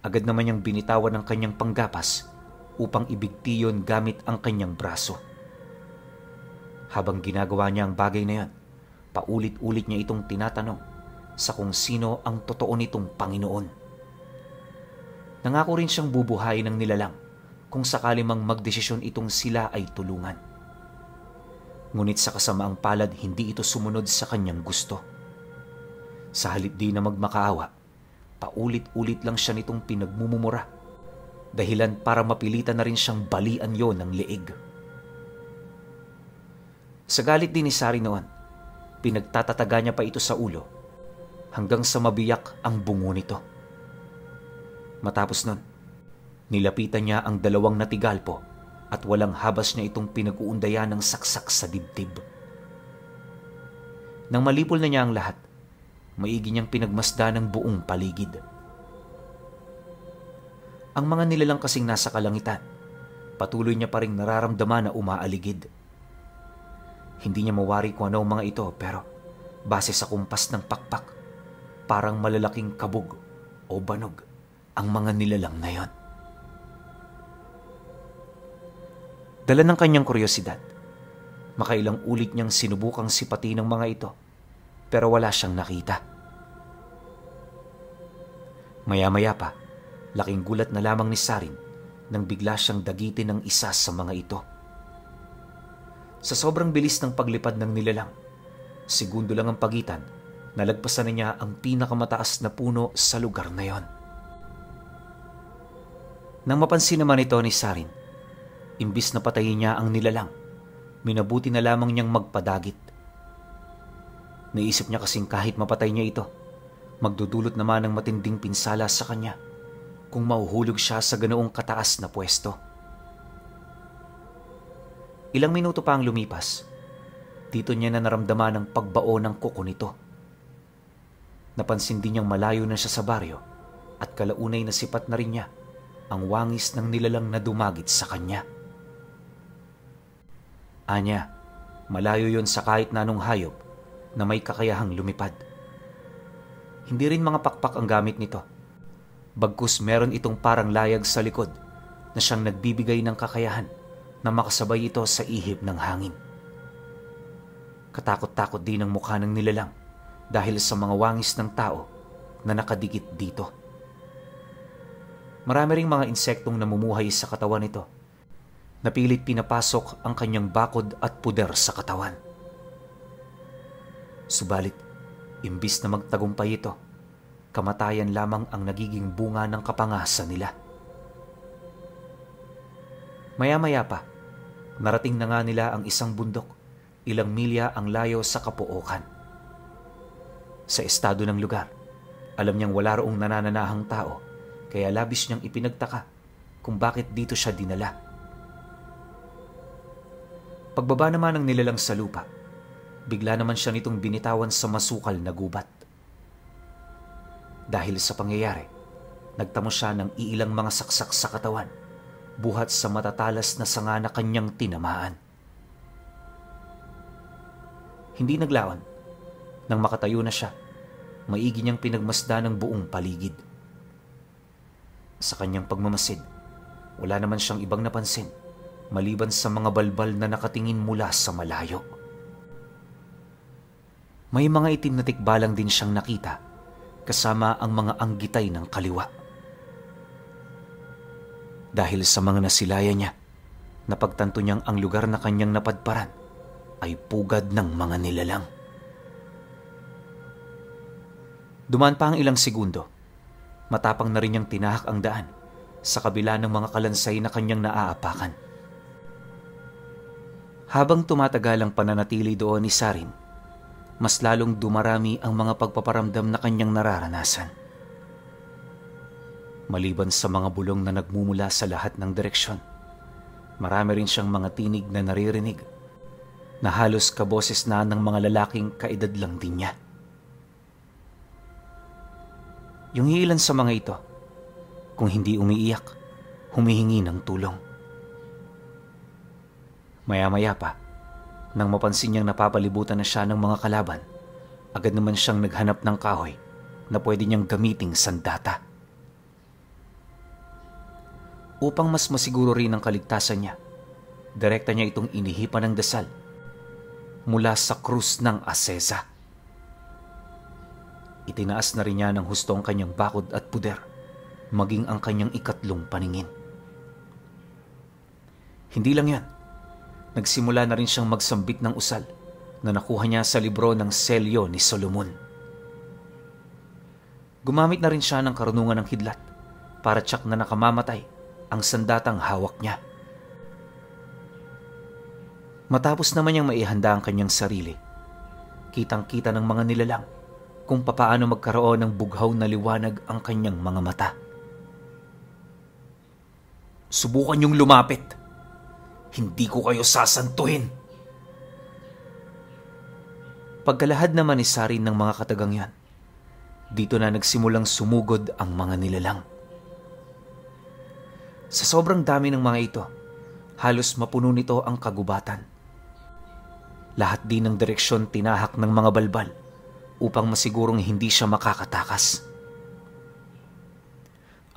agad naman niyang binitawan ang kanyang panggapas upang ibigti yun gamit ang kanyang braso. Habang ginagawa niya ang bagay na yan, paulit-ulit niya itong tinatanong sa kung sino ang totoo nitong Panginoon. Nangako rin siyang bubuhayin ng nilalang kung sakali mang magdesisyon itong sila ay tulungan. Ngunit sa kasamaang palad, hindi ito sumunod sa kanyang gusto. Sa halip di na magmakaawa, paulit-ulit lang siya nitong pinagmumumura, dahilan para mapilitan na rin siyang balian yon ng leeg. Sa galit din ni Sarin noon, pinagtatataga niya pa ito sa ulo hanggang sa mabiyak ang bungo nito. Matapos nun, nilapitan niya ang 2 natigalpo at walang habas niya itong pinag-uundayan ng saksak sa dibdib. Nang malipol na niya ang lahat, maigi niyang pinagmasdan ng buong paligid. Ang mga nilalang kasing nasa kalangitan, patuloy niya pa ring nararamdaman na umaaligid. Hindi niya mawari kung ano ang mga ito, pero base sa kumpas ng pakpak, parang malalaking kabog o banog ang mga nilalang na yon. Dala ng kanyang kuryosidad, makailang ulit niyang sinubukang sipati ng mga ito, pero wala siyang nakita. Maya-maya pa, laking gulat na lamang ni Sarin nang bigla siyang dagitin ng isa sa mga ito. Sa sobrang bilis ng paglipad ng nilalang, segundo lang ang pagitan, nalagpasan na niya ang pinakamataas na puno sa lugar na yon. Nang mapansin naman ito ni Sarin, imbis na patayin niya ang nilalang, minabuti na lamang niyang magpadagit. Naisip niya kasing kahit mapatay niya ito, magdudulot naman ng matinding pinsala sa kanya kung mahuhulog siya sa ganoong kataas na pwesto. Ilang minuto pa ang lumipas, dito niya na naramdaman ang pagbao ng kuko nito. Napansin din niyang malayo na siya sa baryo at kalaunay na sipat na rin niya ang wangis ng nilalang na dumagit sa kanya. Anya, malayo yon sa kahit na anong hayop na may kakayahang lumipad. Hindi rin mga pakpak ang gamit nito. Bagkus meron itong parang layag sa likod na siyang nagbibigay ng kakayahan na makasabay ito sa ihip ng hangin. Katakot-takot din ang mukha ng nilalang dahil sa mga wangis ng tao na nakadikit dito. Marami ring mga insektong namumuhay sa katawan nito na pilit pinapasok ang kanyang bakod at puder sa katawan. Subalit, imbis na magtagumpay ito, kamatayan lamang ang nagiging bunga ng kapangasan nila. Maya-maya pa, narating na nga nila ang isang bundok, ilang milya ang layo sa Kapuokan. Sa estado ng lugar, alam niyang wala roong nanananahang tao, kaya labis niyang ipinagtaka kung bakit dito siya dinala. Pagbaba naman ng nilalang sa lupa, bigla naman siya nitong binitawan sa masukal na gubat. Dahil sa pangyayari, nagtamo siya ng iilang mga saksak sa katawan, buhat sa matatalas na sanga na kanyang tinamaan. Hindi naglaon. Nang makatayo na siya, maigi niyang pinagmasdan ng buong paligid. Sa kanyang pagmamasid, wala naman siyang ibang napansin maliban sa mga balbal na nakatingin mula sa malayo. May mga itim na tikbalang din siyang nakita kasama ang mga anggitay ng kaliwa. Dahil sa mga nasilayan niya, napagtanto niyang ang lugar na kanyang napadparan ay pugad ng mga nilalang. Dumaan pa ang ilang segundo, matapang na rin niyang tinahak ang daan sa kabila ng mga kalansay na kanyang naaapakan. Habang tumatagal ang pananatili doon ni Sarin, mas lalong dumarami ang mga pagpaparamdam na kanyang nararanasan. Maliban sa mga bulong na nagmumula sa lahat ng direksyon, marami rin siyang mga tinig na naririnig na halos kaboses na ng mga lalaking kaedad lang din niya. Yung ilan sa mga ito, kung hindi umiiyak, humihingi ng tulong. Maya-maya pa, nang mapansin niyang napapalibutan na siya ng mga kalaban, agad naman siyang naghanap ng kahoy na pwede niyang gamiting sandata. Upang mas masiguro rin ang kaligtasan niya, direkta niya itong inihipan ng dasal mula sa krus ng asesa. Itinaas na rin niya ng husto ang kanyang bakod at puder, maging ang kanyang ikatlong paningin. Hindi lang yan, nagsimula na rin siyang magsambit ng usal na nakuha niya sa libro ng selyo ni Solomon. Gumamit na rin siya ng karunungan ng kidlat para tiyak na nakamamatay ang sandatang hawak niya. Matapos naman niyang maihanda ang kanyang sarili, kitang-kita ng mga nilalang kung papaano magkaroon ng bughaw na liwanag ang kanyang mga mata. Subukan niyong lumapit. Hindi ko kayo sasantuhin. Pagkalahad naman ni Sarin ng mga katagang yan, dito na nagsimulang sumugod ang mga nilalang. Sa sobrang dami ng mga ito, halos mapuno nito ang kagubatan. Lahat din ng direksyon tinahak ng mga balbal upang masigurong hindi siya makakatakas.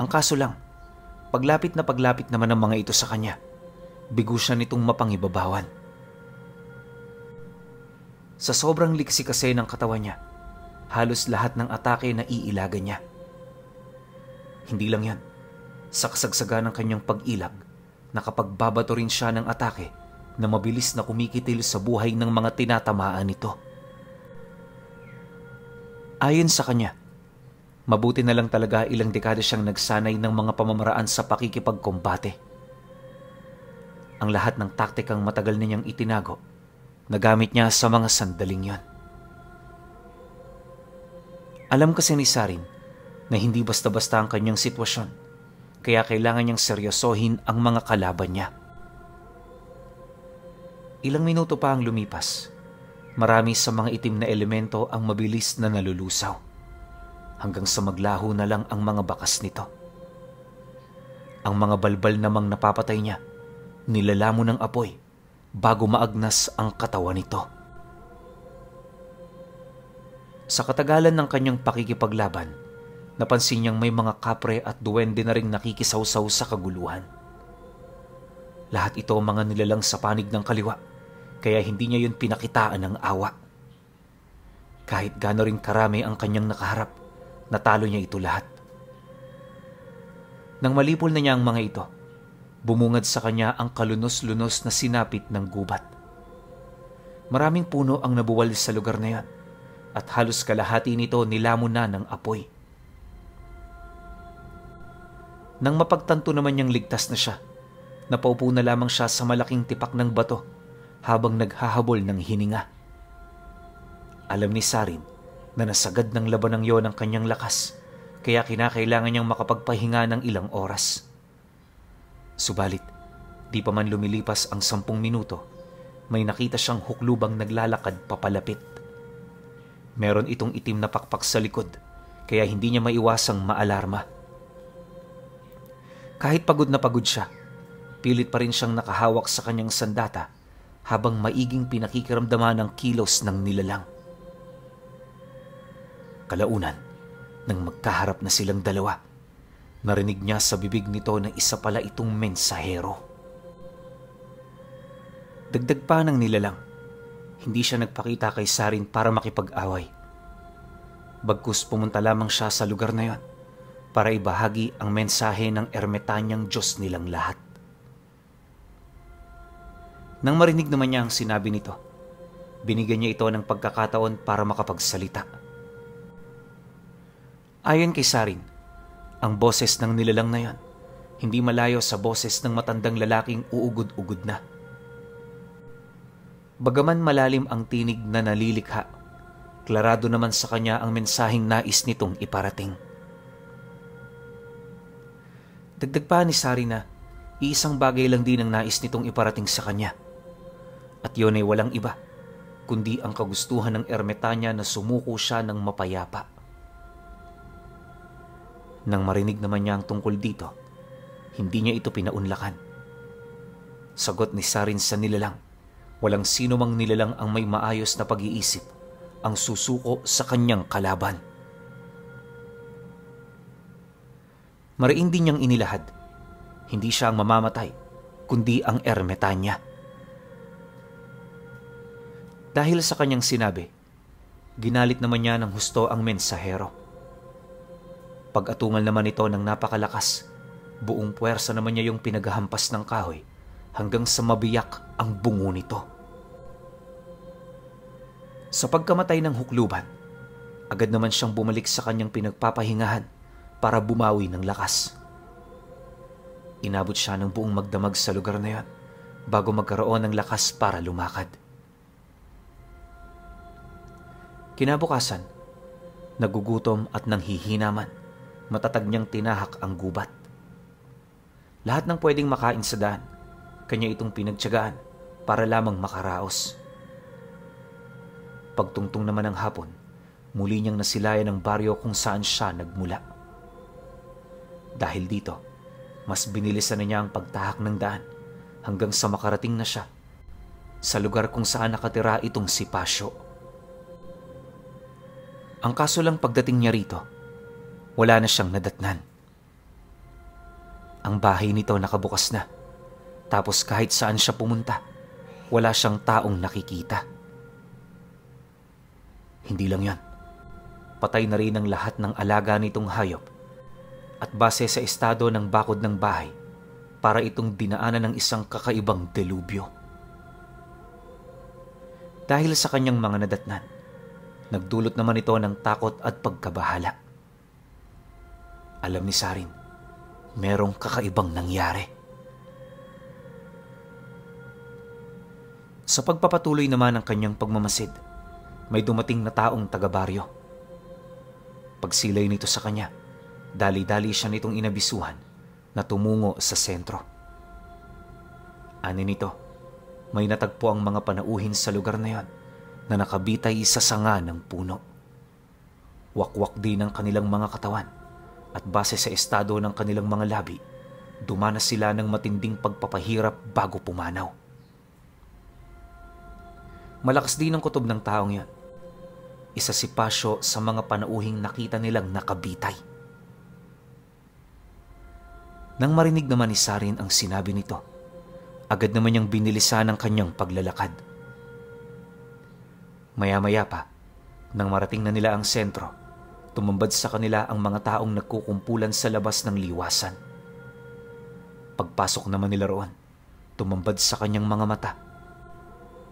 Ang kaso lang, paglapit naman ng mga ito sa kanya, bigo siya nitong mapangibabawan. Sa sobrang liksi kasi ng katawan niya, halos lahat ng atake na iilagan niya. Hindi lang yan, sa kasagsagan ng kanyang pag-ilag, nakapagbabato rin siya ng atake na mabilis na kumikitil sa buhay ng mga tinatamaan nito. Ayon sa kanya, mabuti na lang talaga ilang dekada siyang nagsanay ng mga pamamaraan sa pakikipagkombate. Ang lahat ng taktikang matagal niyang itinago, nagamit niya sa mga sandaling yon. Alam kasi ni Sarin na hindi basta-basta ang kanyang sitwasyon kaya kailangan niyang seryosohin ang mga kalaban niya. Ilang minuto pa ang lumipas. Marami sa mga itim na elemento ang mabilis na nalulusaw, hanggang sa maglaho na lang ang mga bakas nito. Ang mga balbal namang napapatay niya, nilalamon ng apoy bago maagnas ang katawan nito. Sa katagalan ng kanyang pakikipaglaban, napansin niyang may mga kapre at duwende na ring nakikisawsaw sa kaguluhan. Lahat ito mga nilalang sa panig ng kaliwa, kaya hindi niya yun pinakitaan ng awa. Kahit gaano rin karami ang kanyang nakaharap, natalo niya ito lahat. Nang malipol na niya ang mga ito, bumungad sa kanya ang kalunos-lunos na sinapit ng gubat. Maraming puno ang nabuwal sa lugar na yan, at halos kalahati nito nilamon na ng apoy. Nang mapagtanto naman niyang ligtas na siya, napaupo na lamang siya sa malaking tipak ng bato habang naghahabol ng hininga. Alam ni Sarin na nasagad ng labanang yon ang kanyang lakas, kaya kinakailangan niyang makapagpahinga ng ilang oras. Subalit, di pa man lumilipas ang 10 minuto, may nakita siyang huklubang naglalakad papalapit. Meron itong itim na pakpak sa likod, kaya hindi niya maiwasang maalarma. Kahit pagod na pagod siya, pilit pa rin siyang nakahawak sa kanyang sandata habang maiging pinakikiramdaman ng kilos ng nilalang. Kalaunan, nang magkaharap na silang dalawa, narinig niya sa bibig nito na isa pala itong mensahero. Dagdag pa ng nilalang, hindi siya nagpakita kay Sarin para makipag-away. Bagkus pumunta lamang siya sa lugar na yon para ibahagi ang mensahe ng ermetanyang Diyos nilang lahat. Nang marinig naman niya ang sinabi nito, binigyan niya ito ng pagkakataon para makapagsalita. Ayon kay Sarin, ang boses ng nilalang na yon hindi malayo sa boses ng matandang lalaking uugod-ugod na. Bagaman malalim ang tinig na nalilikha, klarado naman sa kanya ang mensaheng nais nitong iparating. Dagdag pa ni Sarin na iisang bagay lang din ang nais nitong iparating sa kanya. At yun ay walang iba, kundi ang kagustuhan ng ermetanya na sumuko siya ng mapayapa. Nang marinig naman niya ang tungkol dito, hindi niya ito pinaunlakan. Sagot ni Sarin sa nilalang, walang sino mang nilalang ang may maayos na pag-iisip ang susuko sa kanyang kalaban. Mariin din niyang inilahad, hindi siya ang mamamatay, kundi ang ermetanya. Dahil sa kanyang sinabi, ginalit naman niya ng husto ang mensahero. Pag-atungal naman ito ng napakalakas, buong puwersa naman niya yung pinaghahampas ng kahoy hanggang sa mabiyak ang bungo nito. Sa pagkamatay ng hukluban, agad naman siyang bumalik sa kanyang pinagpapahingahan para bumawi ng lakas. Inabot siya ng buong magdamag sa lugar na yon bago magkaroon ng lakas para lumakad. Kinabukasan, nagugutom at nanghihinaman, matatag niyang tinahak ang gubat. Lahat ng pwedeng makain sa daan, kanya itong pinagtiyagaan para lamang makaraos. Pagtungtong naman ng hapon, muli niyang nasilayan ang baryo kung saan siya nagmula. Dahil dito, mas binilisan na niya ang pagtahak ng daan hanggang sa makarating na siya sa lugar kung saan nakatira itong si Pasyo. Ang kaso lang pagdating niya rito, wala na siyang nadatnan. Ang bahay nito nakabukas na, tapos kahit saan siya pumunta, wala siyang taong nakikita. Hindi lang yan, patay na rin ang lahat ng alaga nitong hayop at base sa estado ng bakod ng bahay, para itong dinaanan ng isang kakaibang delubyo. Dahil sa kanyang mga nadatnan, nagdulot naman ito ng takot at pagkabahala. Alam ni Sarin, merong kakaibang nangyari. Sa pagpapatuloy naman ng kanyang pagmamasid, may dumating na taong taga-baryo. Pagsilay nito sa kanya, dali-dali siya nitong inabisuhan na tumungo sa sentro. Ani nito, may natagpo ang mga panauhin sa lugar na yon na nakabitay sa sanga ng puno. Wakwak din ang kanilang mga katawan at base sa estado ng kanilang mga labi, dumanas sila ng matinding pagpapahirap bago pumanaw. Malakas din ang kutob ng taong yon. Isa si Pasyo sa mga panauhing nakita nilang nakabitay. Nang marinig naman ni Sarin ang sinabi nito, agad naman niyang binilisan ang kanyang paglalakad. Maya-maya pa, nang marating na nila ang sentro, tumambad sa kanila ang mga taong nagkukumpulan sa labas ng liwasan. Pagpasok naman nila roon, tumambad sa kanyang mga mata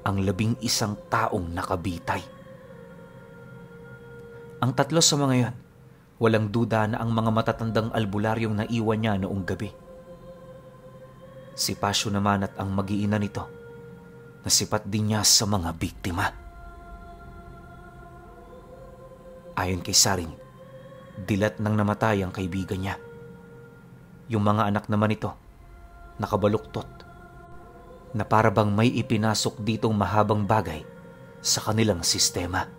ang 11 taong nakabitay. Ang tatlo sa mga yan, walang duda na ang mga matatandang albularyong naiwan niya noong gabi. Si Pasyo naman at ang mag-iina nito, nasipat din niya sa mga biktima. Ayon kay Saring, dilat nang namatay ang kaibigan niya. Yung mga anak naman nito, nakabaluktot, na para bang may ipinasok ditong mahabang bagay sa kanilang sistema.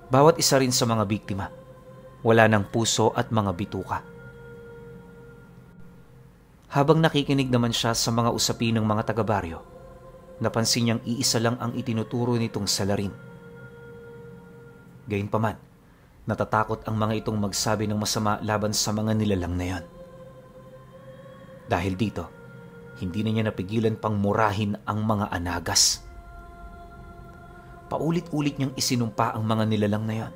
Bawat isa rin sa mga biktima, wala ng puso at mga bituka. Habang nakikinig naman siya sa mga usapin ng mga taga-baryo, napansin niyang iisa lang ang itinuturo nitong salarin. Gayunpaman, natatakot ang mga itong magsabi ng masama laban sa mga nilalang na yon. Dahil dito, hindi na niya napigilan pang murahin ang mga anagas. Paulit-ulit niyang isinumpa ang mga nilalang na yon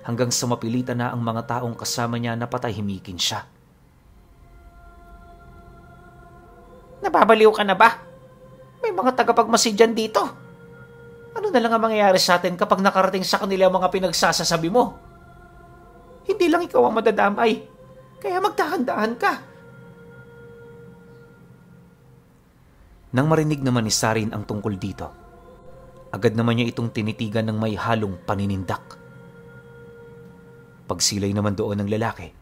hanggang sa mapilitan na ang mga taong kasama niya na patahimikin siya. Nababaliw ka na ba? May mga tagapagmasid dyan dito. Ano na lang ang mangyayari sa atin kapag nakarating sa kanila ang mga pinagsasasabi mo? Hindi lang ikaw ang madadamay, kaya magdahan-dahan ka. Nang marinig naman ni Sarin ang tungkol dito, agad naman niya itong tinitigan ng may halong paninindak. Pagsilay naman doon ng lalaki,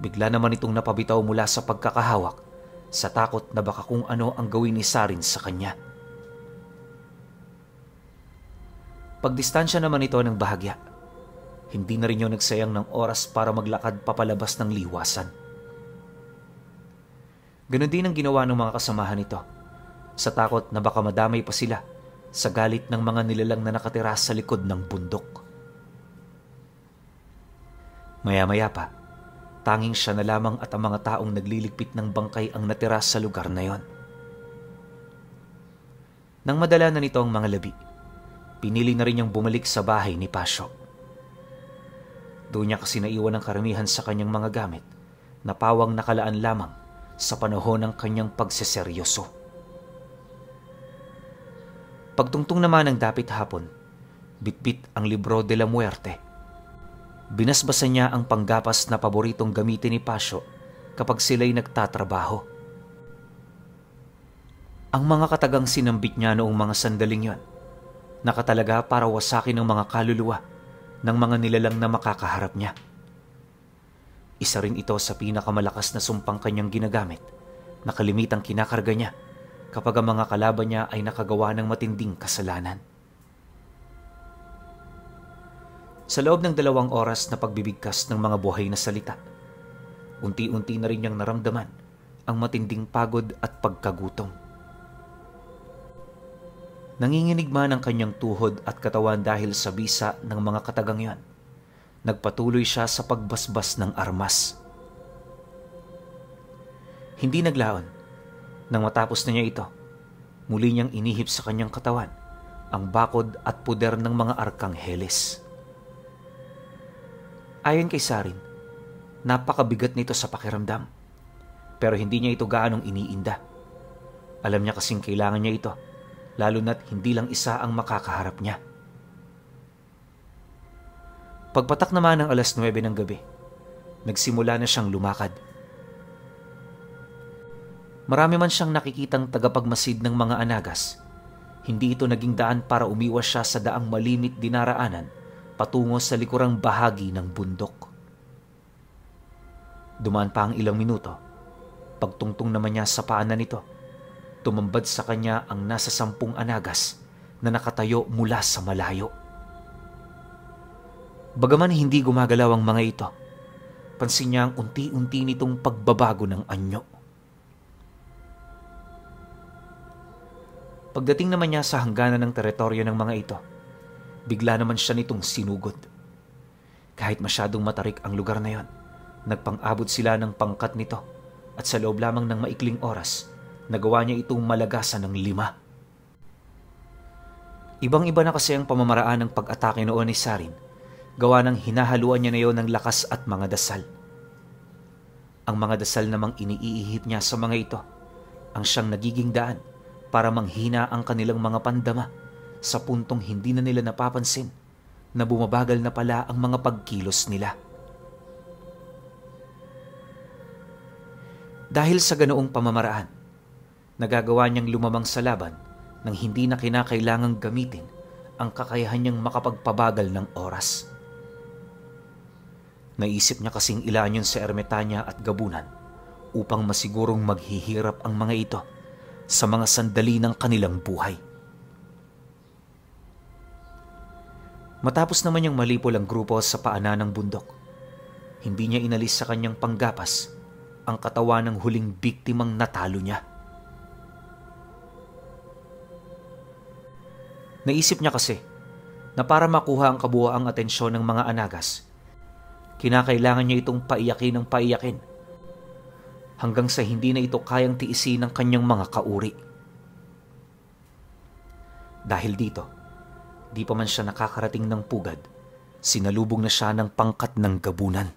bigla naman itong napabitaw mula sa pagkakahawak sa takot na baka kung ano ang gawin ni Sarin sa kanya. Pagdistansya naman ito ng bahagya, hindi na rin yung nagsayang ng oras para maglakad papalabas ng liwasan. Ganon din ang ginawa ng mga kasamahan nito, sa takot na baka madamay pa sila sa galit ng mga nilalang na nakatira sa likod ng bundok. Maya-maya pa, tanging siya na lamang at ang mga taong nagliligpit ng bangkay ang natira sa lugar na yon. Nang madala na nito ang mga labi, pinili na rin niyang bumalik sa bahay ni Pasyo. Doon niya kasi naiwan ang karamihan sa kanyang mga gamit na pawang nakalaan lamang sa panahon ng kanyang pagseseryoso. Pagtungtong naman ng dapit hapon, bitbit ang libro de la muerte. Binasbasan niya ang panggapas na paboritong gamitin ni Pasyo kapag sila'y nagtatrabaho. Ang mga katagang sinambit niya noong mga sandaling yon, nakatalaga para wasakin ang mga kaluluwa ng mga nilalang na makakaharap niya. Isa rin ito sa pinakamalakas na sumpang kanyang ginagamit na kalimitang kinakarga niya kapag ang mga kalaban niya ay nakagawa ng matinding kasalanan. Sa loob ng 2 oras na pagbibigkas ng mga buhay na salita, unti-unti na rin niyang naramdaman ang matinding pagod at pagkagutom. Nanginginig man ang kanyang tuhod at katawan dahil sa bisa ng mga katagang yon, nagpatuloy siya sa pagbasbas ng armas. Hindi naglaon. Nang matapos na niya ito, muli niyang inihip sa kanyang katawan ang bakod at puder ng mga arkangheles. Ayon kay Sarin, napakabigat nito sa pakiramdam, pero hindi niya ito gaanong iniinda. Alam niya kasing kailangan niya ito, lalo na't hindi lang isa ang makakaharap niya. Pagpatak naman ng 9:00 ng gabi, nagsimula na siyang lumakad. Marami man siyang nakikitang tagapagmasid ng mga anagas, hindi ito naging daan para umiwas siya sa daang malimit dinaraanan patungo sa likurang bahagi ng bundok. Dumaan pa ang ilang minuto. Pagtungtong naman niya sa paanan nito, tumambad sa kanya ang nasa 10 anagas na nakatayo mula sa malayo. Bagaman hindi gumagalaw ang mga ito, pansin niya ang unti-unti nitong pagbabago ng anyo. Pagdating naman niya sa hangganan ng teritoryo ng mga ito, bigla naman siya nitong sinugod. Kahit masyadong matarik ang lugar na yon, nagpang-abot sila ng pangkat nito at sa loob lamang ng maikling oras, nagawa niya itong malagasan ng 5. Ibang-iba na kasi ang pamamaraan ng pag-atake noon ni Sarin, gawa ng hinahaluan niya na yon ng lakas at mga dasal. Ang mga dasal namang iniihip niya sa mga ito, ang siyang nagiging daan para manghina ang kanilang mga pandama sa puntong hindi na nila napapansin na bumabagal na pala ang mga pagkilos nila. Dahil sa ganoong pamamaraan, nagagawa niyang lumamang sa laban nang hindi na kinakailangang gamitin ang kakayahan niyang makapagpabagal ng oras. Naisip niya kasing ilaan yun sa ermitanya at gabunan upang masigurong maghihirap ang mga ito sa mga sandali ng kanilang buhay. Matapos naman niyang malipol ang grupo sa paanan ng bundok, hindi niya inalis sa kanyang panggapas ang katawan ng huling biktimang natalo niya. Naisip niya kasi na para makuha ang kabuoang atensyon ng mga anagas, kinakailangan niya itong paiyakin ng paiyakin hanggang sa hindi na ito kayang tiisin ng kanyang mga kauri. Dahil dito, di pa man siya nakakarating ng pugad, sinalubong na siya ng pangkat ng gabunan.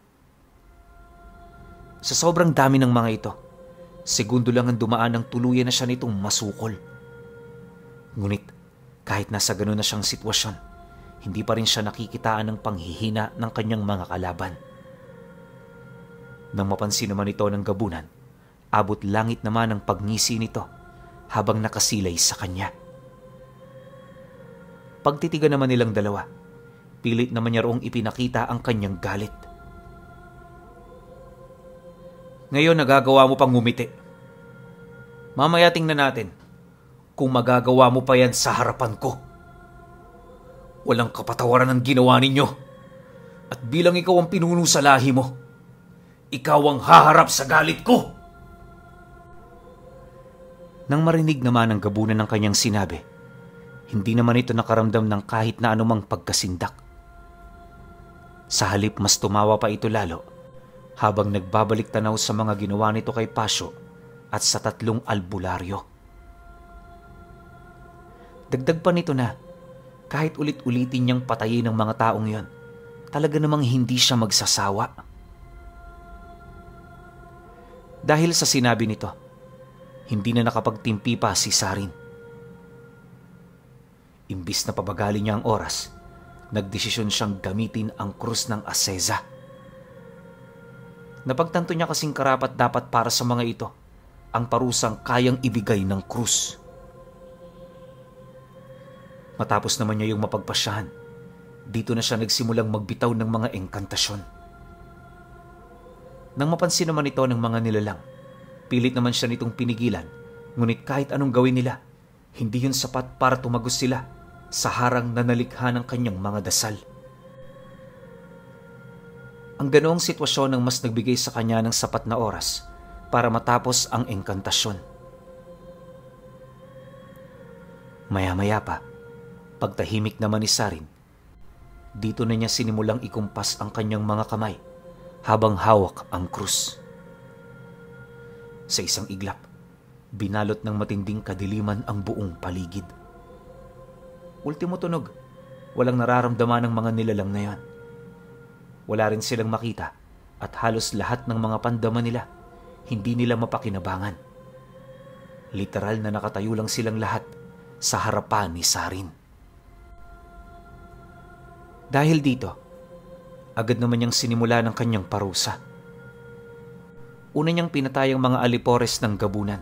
Sa sobrang dami ng mga ito, segundo lang ang dumaan ng tuluyan na siya nitong masukol. Ngunit kahit nasa gano'n na siyang sitwasyon, hindi pa rin siya nakikitaan ng panghihina ng kanyang mga kalaban. Nang mapansin naman ito ng gabunan, abot langit naman ang pagngisi nito habang nakasilay sa kanya. Pagtitigan naman nilang dalawa, pilit naman niya roong ipinakita ang kanyang galit. Ngayon nagagawa mo pang ngumiti. Mamaya tingnan natin kung magagawa mo pa yan sa harapan ko. Walang kapatawaran ang ginawa ninyo. At bilang ikaw ang pinuno sa lahi mo, ikaw ang haharap sa galit ko. Nang marinig naman ang gabunan ng kanyang sinabi, hindi naman ito nakaramdam ng kahit na anumang pagkasindak. Sa halip mas tumawa pa ito lalo habang nagbabalik tanaw sa mga ginawa nito kay Pasyo at sa 3 albularyo. Dagdag pa nito na kahit ulit-ulitin niyang patayin ng mga taong yon, talaga namang hindi siya magsasawa. Dahil sa sinabi nito, hindi na nakapagtimpi pa si Sarin. Imbis na pabagalin niya ang oras, nagdesisyon siyang gamitin ang krus ng aseza. Napagtanto niya kasing karapat dapat para sa mga ito ang parusang kayang ibigay ng krus. Matapos naman niya yung mapagpasyahan, dito na siya nagsimulang magbitaw ng mga engkantasyon. Nang mapansin naman ito ng mga nilalang, pilit naman siya nitong pinigilan, ngunit kahit anong gawin nila, hindi yun sapat para tumagos sila sa harang na nalikha ng kanyang mga dasal. Ang ganoong sitwasyon ang mas nagbigay sa kanya ng sapat na oras para matapos ang engkantasyon. Maya-maya pa, pagtahimik naman ni Sarin, dito na niya sinimulang ikumpas ang kanyang mga kamay habang hawak ang krus. Sa isang iglap, binalot ng matinding kadiliman ang buong paligid. Ultimo tunog, walang nararamdaman ng mga nilalang na yon. Wala rin silang makita at halos lahat ng mga pandama nila hindi nila mapakinabangan. Literal na nakatayo lang silang lahat sa harapan ni Sarin. Dahil dito, agad naman niyang sinimula ng kanyang parusa. Una niyang pinatay ang mga alipores ng gabunan.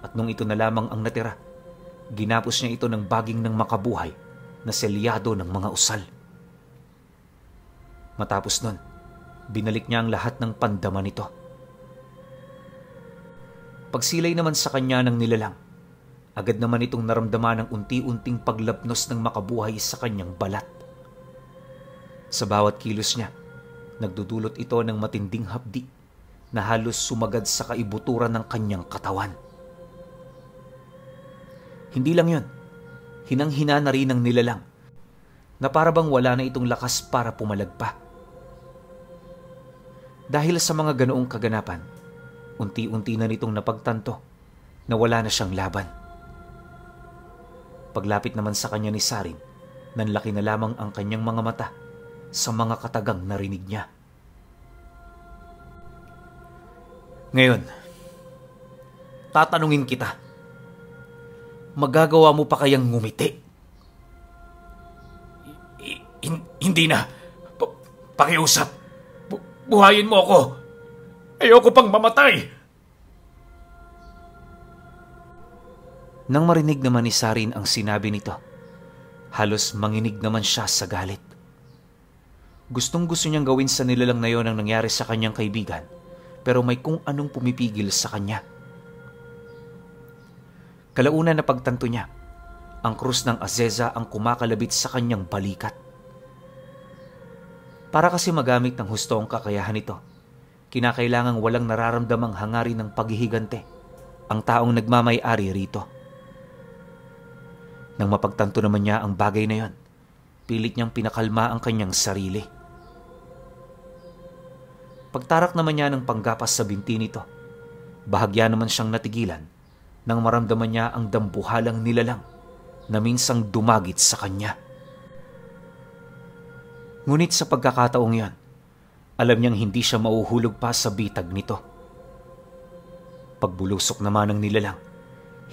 At nung ito na lamang ang natira, ginapos niya ito ng baging ng makabuhay na selyado ng mga usal. Matapos nun, Binalik niya ang lahat ng pandama nito. Pagsilay naman sa kanya ng nilalang, agad naman itong naramdaman ng unti-unting paglapnos ng makabuhay sa kanyang balat. Sa bawat kilos niya, nagdudulot ito ng matinding hapdi na halos sumagad sa kaibuturan ng kanyang katawan. Hindi lang yun, hinang-hina na rin ng nilalang na parabang wala na itong lakas para pumalag pa. Dahil sa mga ganoong kaganapan, unti-unti na nitong napagtanto na wala na siyang laban. Paglapit naman sa kanya ni Sarin, nanlaki na lamang ang kanyang mga mata sa mga katagang narinig niya. Ngayon, tatanungin kita, magagawa mo pa kayang ngumiti? Hindi na. Pakiusap. Buhayin mo ako. Ayoko pang mamatay. Nang marinig naman ni Sarin ang sinabi nito, halos manginig naman siya sa galit. Gustong-gusto niyang gawin sa nilalang na yon ang nangyari sa kanyang kaibigan, pero may kung anong pumipigil sa kanya. Kalaunan na pagtanto niya, ang krus ng Azeza ang kumakalabit sa kanyang balikat. Para kasi magamit ng husto ang kakayahan nito, kinakailangang walang nararamdamang hangarin ng paghihigante ang taong nagmamay-ari rito. Nang mapagtanto naman niya ang bagay na yon, pilit niyang pinakalma ang kanyang sarili. Pagtarak naman niya ng panggapas sa binti nito, bahagya naman siyang natigilan nang maramdaman niya ang dambuhalang nilalang na minsang dumagit sa kanya. Ngunit sa pagkakataong yan, alam niyang hindi siya mauhulog pa sa bitag nito. Pagbulusok naman ng nilalang,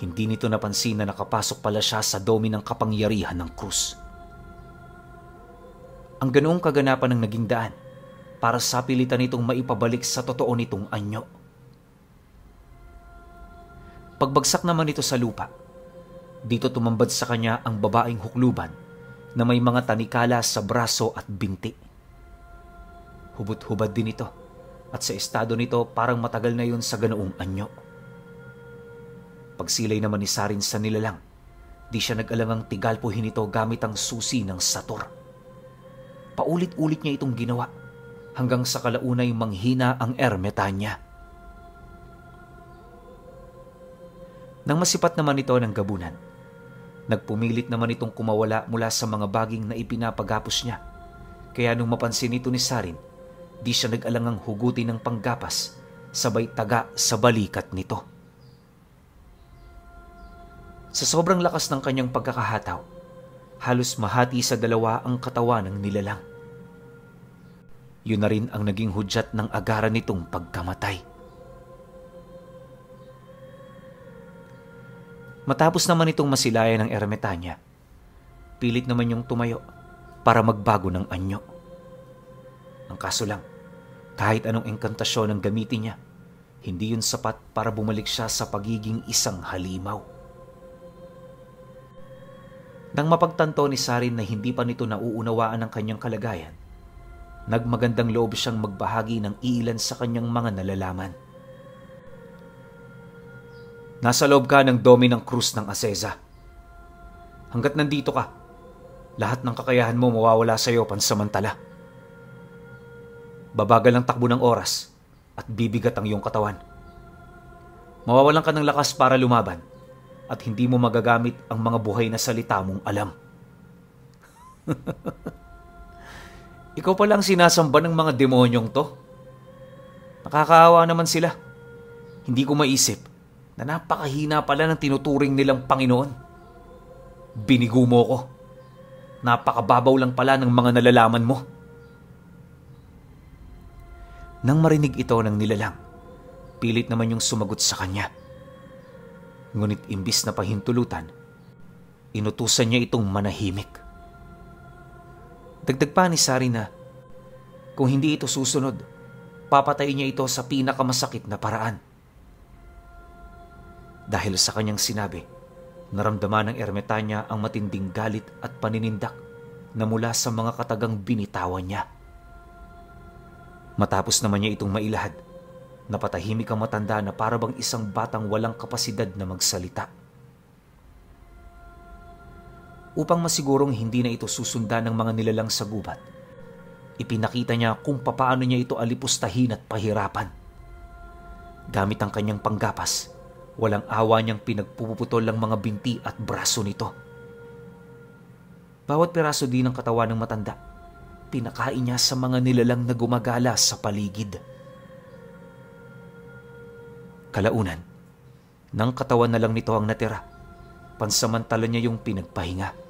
hindi nito napansin na nakapasok pala siya sa dome ng kapangyarihan ng krus. Ang ganoong kaganapan ng naging daan para sa pilitan nitong maipabalik sa totoo nitong anyo. Pagbagsak naman ito sa lupa, dito tumambad sa kanya ang babaeng hukluban na may mga tanikala sa braso at binti. Hubot-hubad din ito at sa estado nito parang matagal na yun sa ganoong anyo. Pagsilay naman ni Sarin sa nilalang, di siya nag-alangang tigalpuhin ito gamit ang susi ng sator. Paulit-ulit niya itong ginawa hanggang sa kalaunay manghina ang ermita niya. Nang masipat naman ito ng gabunan, nagpumilit naman itong kumawala mula sa mga baging na ipinapagapos niya. Kaya nung mapansin ito ni Sarin, di siya nag-alangang hugutin ng panggapas sabay taga sa balikat nito. Sa sobrang lakas ng kanyang pagkakahataw, halos mahati sa dalawa ang katawan ng nilalang. Yun na rin ang naging hudyat ng agaran nitong pagkamatay. Matapos naman itong masilayan ng ermita niya, pilit naman yung tumayo para magbago ng anyo. Ang kaso lang, kahit anong engkantasyon ang gamitin niya, hindi yun sapat para bumalik siya sa pagiging isang halimaw. Nang mapagtanto ni Sarin na hindi pa nito nauunawaan ang kanyang kalagayan, nagmagandang loob siyang magbahagi ng iilan sa kanyang mga nalalaman. Nasa loob ka ng dome ng krus ng Azeza. Hanggat nandito ka, lahat ng kakayahan mo mawawala sa iyo pansamantala. Babagal ang takbo ng oras at bibigat ang iyong katawan. Mawawalan ka ng lakas para lumaban at hindi mo magagamit ang mga buhay na salita mong alam. Ikaw palang sinasamba ng mga demonyong to. Nakakaawa naman sila. Hindi ko maisip na napakahina pala ng tinuturing nilang Panginoon. Binigo mo ko. Napakababaw lang pala ng mga nalalaman mo. Nang marinig ito ng nilalang, pilit naman yung sumagot sa kanya. Ngunit imbis na pahintulutan, inutusan niya itong manahimik. Dagdag pa ni Sarin na kung hindi ito susunod, papatayin niya ito sa pinakamasakit na paraan. Dahil sa kanyang sinabi, naramdaman ng ermita niya ang matinding galit at paninindak na mula sa mga katagang binitawan niya. Matapos naman niya itong mailahad, napatahimik ang matanda na para bang isang batang walang kapasidad na magsalita. Upang masigurong hindi na ito susundan ng mga nilalang sa gubat, ipinakita niya kung papaano niya ito alipustahin at pahirapan. Gamit ang kanyang panggapas, walang awa niyang pinagpuputol ang mga binti at braso nito. Bawat piraso din ng katawan ng matanda, pinakain niya sa mga nilalang na gumagala sa paligid. Kalaunan, ng katawan na lang nito ang natira, pansamantala niya yung pinagpahinga.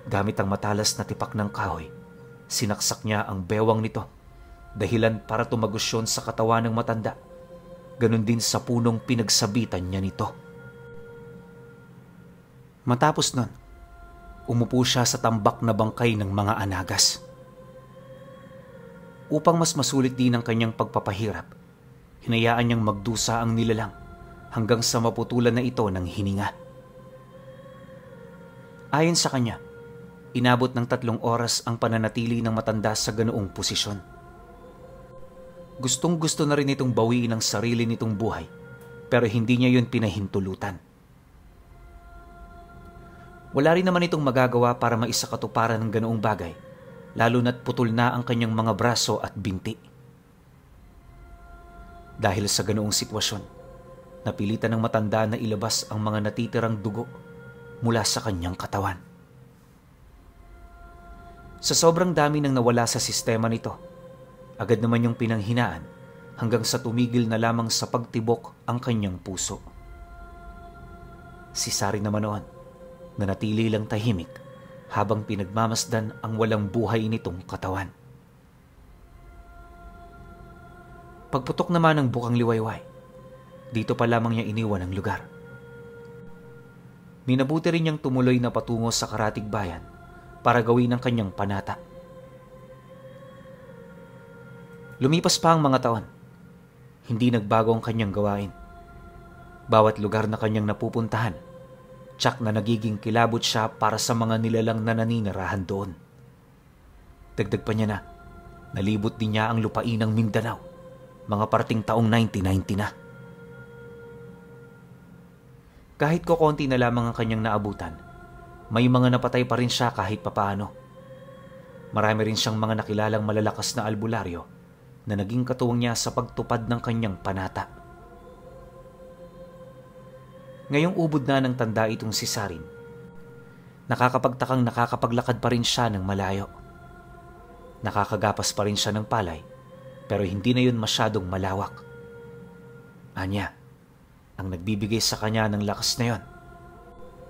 Gamit ang matalas na tipak ng kahoy, sinaksak niya ang bewang nito, dahilan para tumagos yun sa katawan ng matanda, ganun din sa punong pinagsabitan niya nito. Matapos nun, umupo siya sa tambak na bangkay ng mga anagas. Upang mas masulit din ang kanyang pagpapahirap, hinayaan niyang magdusa ang nilalang hanggang sa maputulan na ito ng hininga. Ayon sa kanya, inabot ng 3 oras ang pananatili ng matanda sa ganoong posisyon. Gustong-gusto na rin itong bawiin ang sarili nitong buhay, pero hindi niya yun pinahintulutan. Wala rin naman itong magagawa para maisakatuparan ng ganoong bagay, lalo na't putol na ang kanyang mga braso at binti. Dahil sa ganoong sitwasyon, napilitan ng matanda na ilabas ang mga natitirang dugo mula sa kanyang katawan. Sa sobrang dami ng nawala sa sistema nito, agad naman yung pinanghinaan hanggang sa tumigil na lamang sa pagtibok ang kanyang puso. Si Sari naman noon, nanatili lang tahimik habang pinagmamasdan ang walang buhay nitong katawan. Pagputok naman ng bukang liwayway, dito pa lamang niya iniwan ang lugar. Minabuti rin niyang tumuloy na patungo sa karatig bayan para gawin ang kanyang panata. Lumipas pa ang mga taon, hindi nagbago ang kanyang gawain. Bawat lugar na kanyang napupuntahan, tsak na nagiging kilabot siya para sa mga nilalang na naninirahan doon. Dagdag pa niya na, nalibot din niya ang lupain ng Mindanao, mga parting taong 1990 na. Kahit kokonti na lamang ang kanyang naabutan, may mga napatay pa rin siya kahit papaano. Marami rin siyang mga nakilalang malalakas na albularyo na naging katuwang niya sa pagtupad ng kanyang panata. Ngayong ubod na ng tanda itong si Sarin, nakakapagtakang nakakapaglakad pa rin siya ng malayo. Nakakagapas pa rin siya ng palay, pero hindi na yun masyadong malawak. Anya, ang nagbibigay sa kanya ng lakas na yon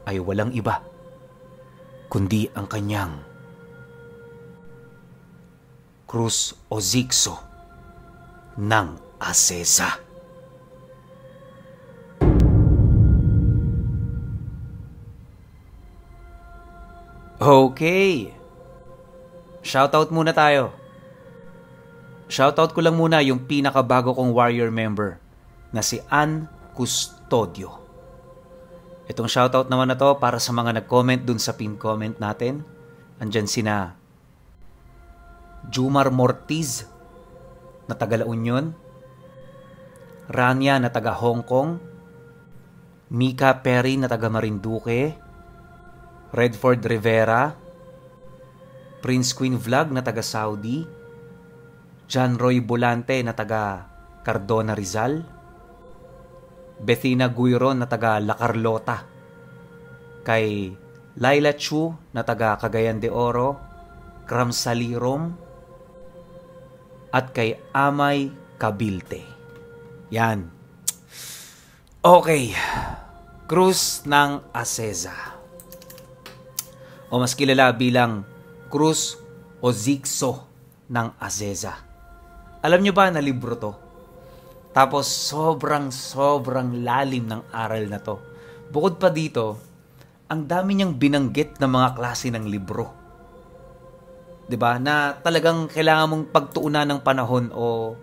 ay walang iba, kundi ang kanyang Cruz Ozigso ng Acesa. Okay. Shoutout muna tayo. Shoutout ko lang muna yung pinakabago kong warrior member na si Ann Custodio. Itong shoutout naman na to para sa mga nag-comment dun sa pin comment natin. Andyan sina Jumar Mortiz na taga La Union, Rania na taga Hong Kong, Mika Perry na taga Marinduque, Redford Rivera, Prince Queen Vlog na taga Saudi, John Roy Bolante na taga Cardona Rizal, Bethina Guiron na taga La Carlota, kay Laila Chu na taga Cagayan de Oro, Cramsalirom, at kay Amay Kabilte. Yan. Okay. Cruz ng Acesa, o mas kilala bilang Cruz Ozigso ng Acesa. Alam nyo ba na libro to? Tapos sobrang lalim ng aral na to. Bukod pa dito, ang dami niyang binanggit na mga klase ng libro. 'Di ba? Na talagang kailangan mong pagtuunan ng panahon o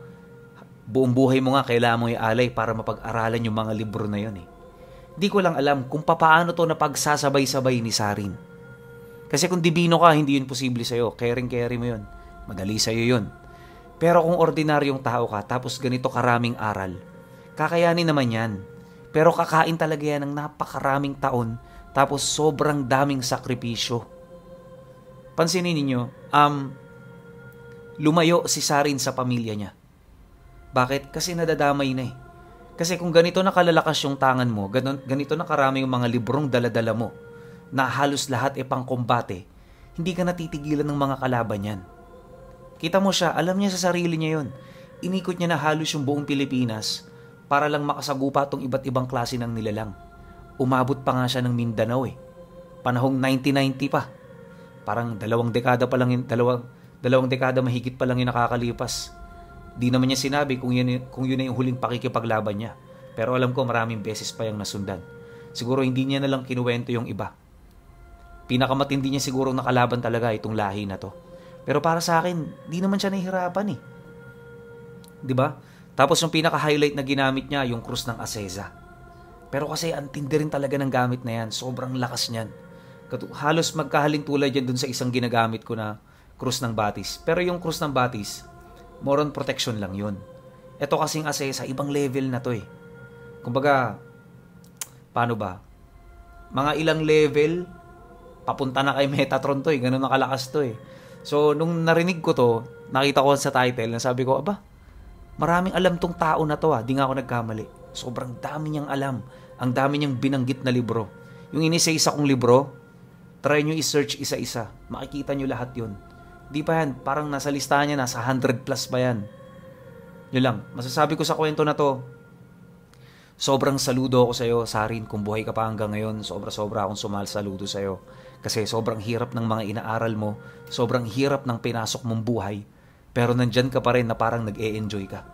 buong buhay mo nga kailangan mo ialay para mapag-aralan yung mga libro na yon eh. Di ko lang alam kung paano to napagsasabay-sabay ni Sarin. Kasi kung dibino ka, hindi yun posible sa'yo. Caring-carry mo yun. Madali sa'yo yun. Pero kung ordinaryong tao ka tapos ganito karaming aral, kakayanin naman yan. Pero kakain talaga yan ng napakaraming taon tapos sobrang daming sakripisyo. Pansinin ninyo, lumayo si Sarin sa pamilya niya. Bakit? Kasi nadadamay na eh. Kasi kung ganito na kalalakas yung tangan mo, ganito na karami yung mga librong daladala mo, na halos lahat e pangkombate, hindi ka natitigilan ng mga kalaban yan. Kita mo siya, alam niya sa sarili niya yon. Inikot niya na halos yung buong Pilipinas para lang makasagupa tong iba't ibang klase ng nilalang. Umabot pa nga siya ng Mindanao eh. Panahong 1990 pa. Parang dalawang dekada mahigit pa lang yung nakakalipas. Di naman niya sinabi kung yun na yung huling pakikipaglaban niya. Pero alam ko maraming beses pa yung nasundan. Siguro hindi niya na lang kinuwento yung iba. Pinakamatindi niya siguro nakalaban talaga itong lahi na to. Pero para sa akin, di naman siya nahihirapan eh. 'Di ba? Tapos yung pinaka-highlight na ginamit niya, yung krus ng Acesa. Pero kasi ang tindi rin talaga ng gamit na yan. Sobrang lakas niyan. Halos magkahalintulad yan dun sa isang ginagamit ko na krus ng Batis. Pero yung krus ng Batis, more on protection lang yun. Ito kasing Acesa, ibang level na to eh. Kumbaga, paano ba? Mga ilang level, papunta na kay Metatron to eh. Ganun nakalakas to eh. So, nung narinig ko to, nakita ko sa title, nasabi ko, aba, maraming alam tong tao na to ah. Di nga ako nagkamali. Sobrang dami niyang alam. Ang dami niyang binanggit na libro. Yung inisa-isa kong libro, try nyo i-search isa-isa. Makikita nyo lahat yun. Di pa yan, parang nasa listahan niya, nasa 100 plus pa yan. Yun lang, masasabi ko sa kwento na to, sobrang saludo ako sa'yo, Sarin, kung buhay ka pa hanggang ngayon, sobra-sobra akong saludo sa'yo. Kasi sobrang hirap ng mga inaaral mo, sobrang hirap ng pinasok mong buhay, pero nandyan ka pa rin na parang nag-e-enjoy ka.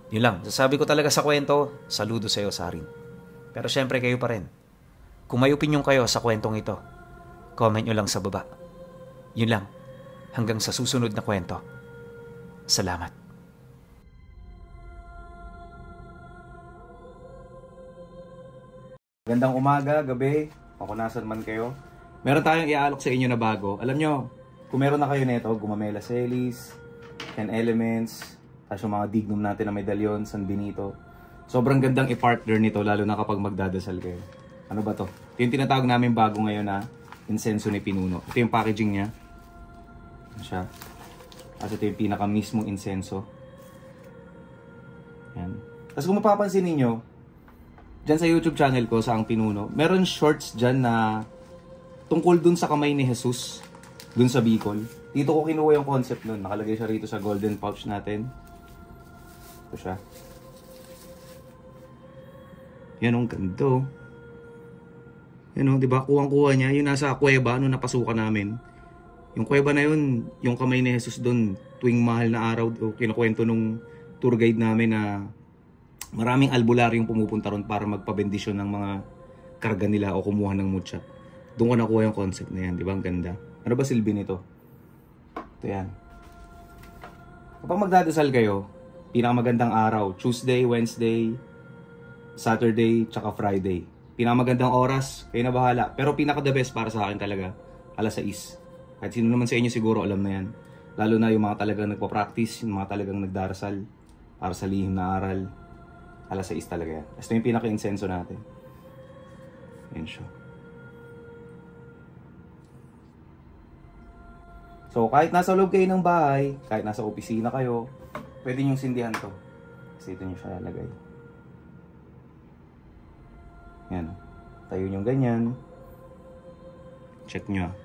Yun lang, sasabi ko talaga sa kwento, saludo sa'yo, Sarin. Pero syempre kayo pa rin. Kung may opinion kayo sa kwentong ito, comment nyo lang sa baba. Yun lang, hanggang sa susunod na kwento. Salamat. Gandang umaga, gabi, o kung nasan man kayo. Meron tayong iaalok sa inyo na bago. Alam nyo, kung meron na kayo nito, Gumamela Celis, 10 Elements, tapos yung mga dignum natin na medalyon, San Benito. Sobrang gandang i-partner nito, lalo na kapag magdadasal kayo. Ano ba to? Ito yung tinatawag namin bago ngayon na insenso ni Pinuno. Ito yung packaging niya. Siya. At ito yung pinaka mismong insenso. Yan. Tapos kung mapapansin ninyo, dyan sa YouTube channel ko, sa Ang Pinuno, meron shorts dyan na tungkol dun sa kamay ni Jesus, dun sa Bicol. Dito ko kinuha yung concept nun. Nakalagay siya rito sa golden pouch natin. Ito siya. Yan ang ganda. Yan o, diba? Kuwang-kuha niya. Yung nasa kuweba, nung napasukan namin. Yung kuweba na yun, yung kamay ni Jesus doon, tuwing mahal na araw, kinukwento nung tour guide namin na maraming albularyong pumupunta ron para magpabendisyon ng mga karga nila o kumuha ng mutya. Doon ko nakuha yung concept na yan, di ba? Ang ganda. Ano ba silbi nito? Ito yan. Kapag magdadasal kayo, pinakamagandang araw, Tuesday, Wednesday, Saturday, tsaka Friday. Pinakamagandang oras, kayo na bahala. Pero pinaka-the best para sa akin talaga, alas 6. Kahit sino naman sa inyo siguro alam na yan. Lalo na yung mga talagang nagpa-practice, yung mga talagang nagdarasal para sa lihim na aral. Alas 6 talaga yan. Ito yung pinaka-insenso natin. Yan siya. So kahit nasa loob kayo ng bahay, kahit nasa opisina kayo, pwede nyo sindihan to. Kasi ito nyo siya lalagay. Yan. Tayo nyo ganyan. Check nyo.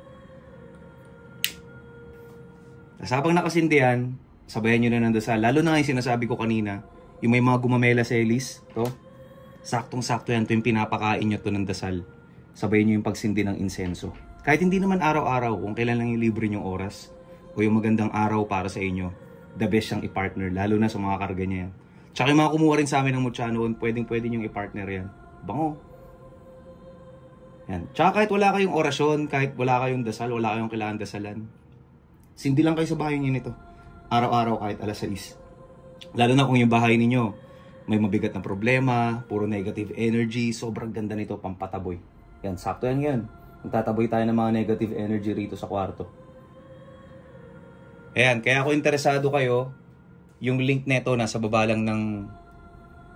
Tapos habang nakasindihan, sabayan nyo na ng dasal. Lalo na nga yung sinasabi ko kanina, yung may mga Gumamela Celis, to, saktong-sakto yan, to yung pinapakain nyo to ng dasal. Sabayan nyo yung pagsindi ng insenso. Kahit hindi naman araw-araw, kung kailan lang yung libre nyong oras, o yung magandang araw para sa inyo, the best siyang i-partner, lalo na sa mga karga niya yan. Tsaka yung mga kumuha rin sa amin ng mutya noon, pwedeng-pwede nyong i-partner yan. Bango. Yan. Tsaka kahit wala kayong orasyon, kahit wala kayong dasal, wala kayong kailangan dasalan, sindi lang kayo sa bahay niyo nito. Araw-araw kahit alas 6. Lalo na kung yung bahay ninyo may mabigat na problema, puro negative energy, sobrang ganda nito, pampataboy. Yan, sakto yan yan. Magtataboy tayo ng mga negative energy rito sa kwarto. Ayan, kaya kung interesado kayo, yung link neto nasa baba lang ng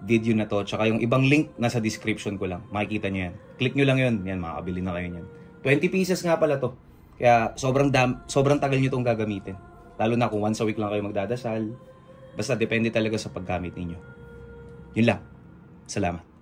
video na to. Tsaka yung ibang link nasa description ko lang. Makikita nyo yan. Click nyo lang yun. Yan, makakabili na kayo yan. 20 pieces nga pala to. Kaya sobrang tagal nyo itong gagamitin. Lalo na kung once a week lang kayo magdadasal. Basta depende talaga sa paggamit ninyo. Yun lang. Salamat.